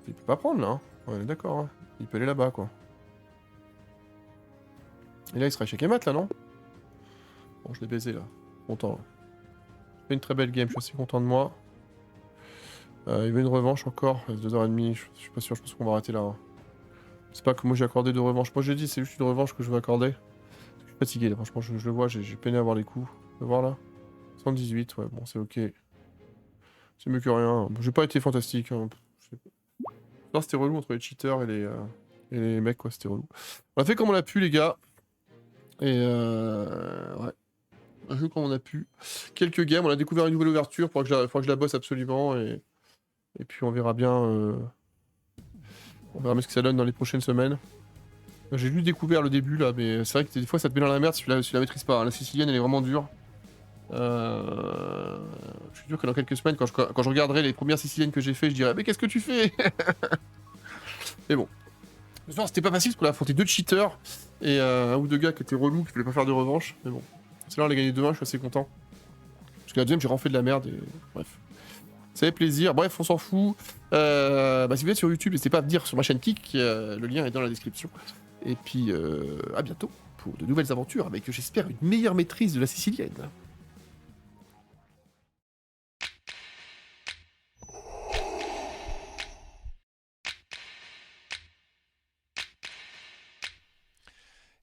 Il peut pas prendre, là. Hein. Ouais, on est d'accord, hein. Il peut aller là-bas, quoi. Et là, il sera échec et mat, là, non? Bon, je l'ai baisé, là. Content, là. Fait une très belle game, je suis assez content de moi. Il veut une revanche encore, il reste 2h30, je suis pas sûr, je pense qu'on va arrêter là. Hein. C'est pas que moi j'ai accordé de revanche, moi j'ai dit c'est juste une revanche que je veux accorder. Je suis fatigué là, franchement je le vois, j'ai peiné à avoir les coups. Tu peux voir là 118, ouais bon c'est ok. C'est mieux que rien, j'ai pas été fantastique. Hein. C'était relou entre les cheaters et Et les mecs, quoi, c'était relou. On a fait comme on a pu, les gars. Et ouais. On a joué comme on a pu. Quelques games, on a découvert une nouvelle ouverture, faudra que je la bosse absolument. Et puis on verra bien. On verra bien ce que ça donne dans les prochaines semaines. J'ai juste découvert le début là, mais c'est vrai que des fois ça te met dans la merde si tu la maîtrises pas. Hein. La sicilienne elle est vraiment dure. Je suis sûr que dans quelques semaines, quand je regarderai les premières siciliennes que j'ai fait, je dirais mais qu'est-ce que tu fais? Mais bon. Ce soir c'était pas facile parce qu'on a affronté 2 cheaters et un ou 2 gars qui étaient relous, qui voulaient pas faire de revanche. Mais bon. C'est là on a gagné 2-1, je suis assez content. Parce que la deuxième j'ai renfait de la merde et bref. Ça fait plaisir. Bref, on s'en fout. Si vous êtes sur YouTube, n'hésitez pas à venir sur ma chaîne Kik. Le lien est dans la description. Et puis, à bientôt pour de nouvelles aventures avec, j'espère, une meilleure maîtrise de la sicilienne.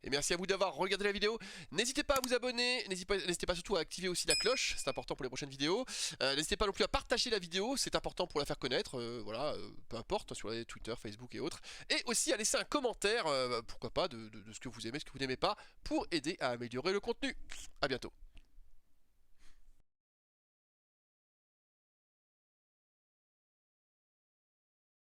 Et merci à vous d'avoir regardé la vidéo. N'hésitez pas à vous abonner, n'hésitez pas surtout à activer aussi la cloche, c'est important pour les prochaines vidéos. N'hésitez pas non plus à partager la vidéo, c'est important pour la faire connaître, voilà, peu importe, sur les Twitter, Facebook et autres. Et aussi à laisser un commentaire, pourquoi pas, de ce que vous aimez, ce que vous n'aimez pas, pour aider à améliorer le contenu. A bientôt.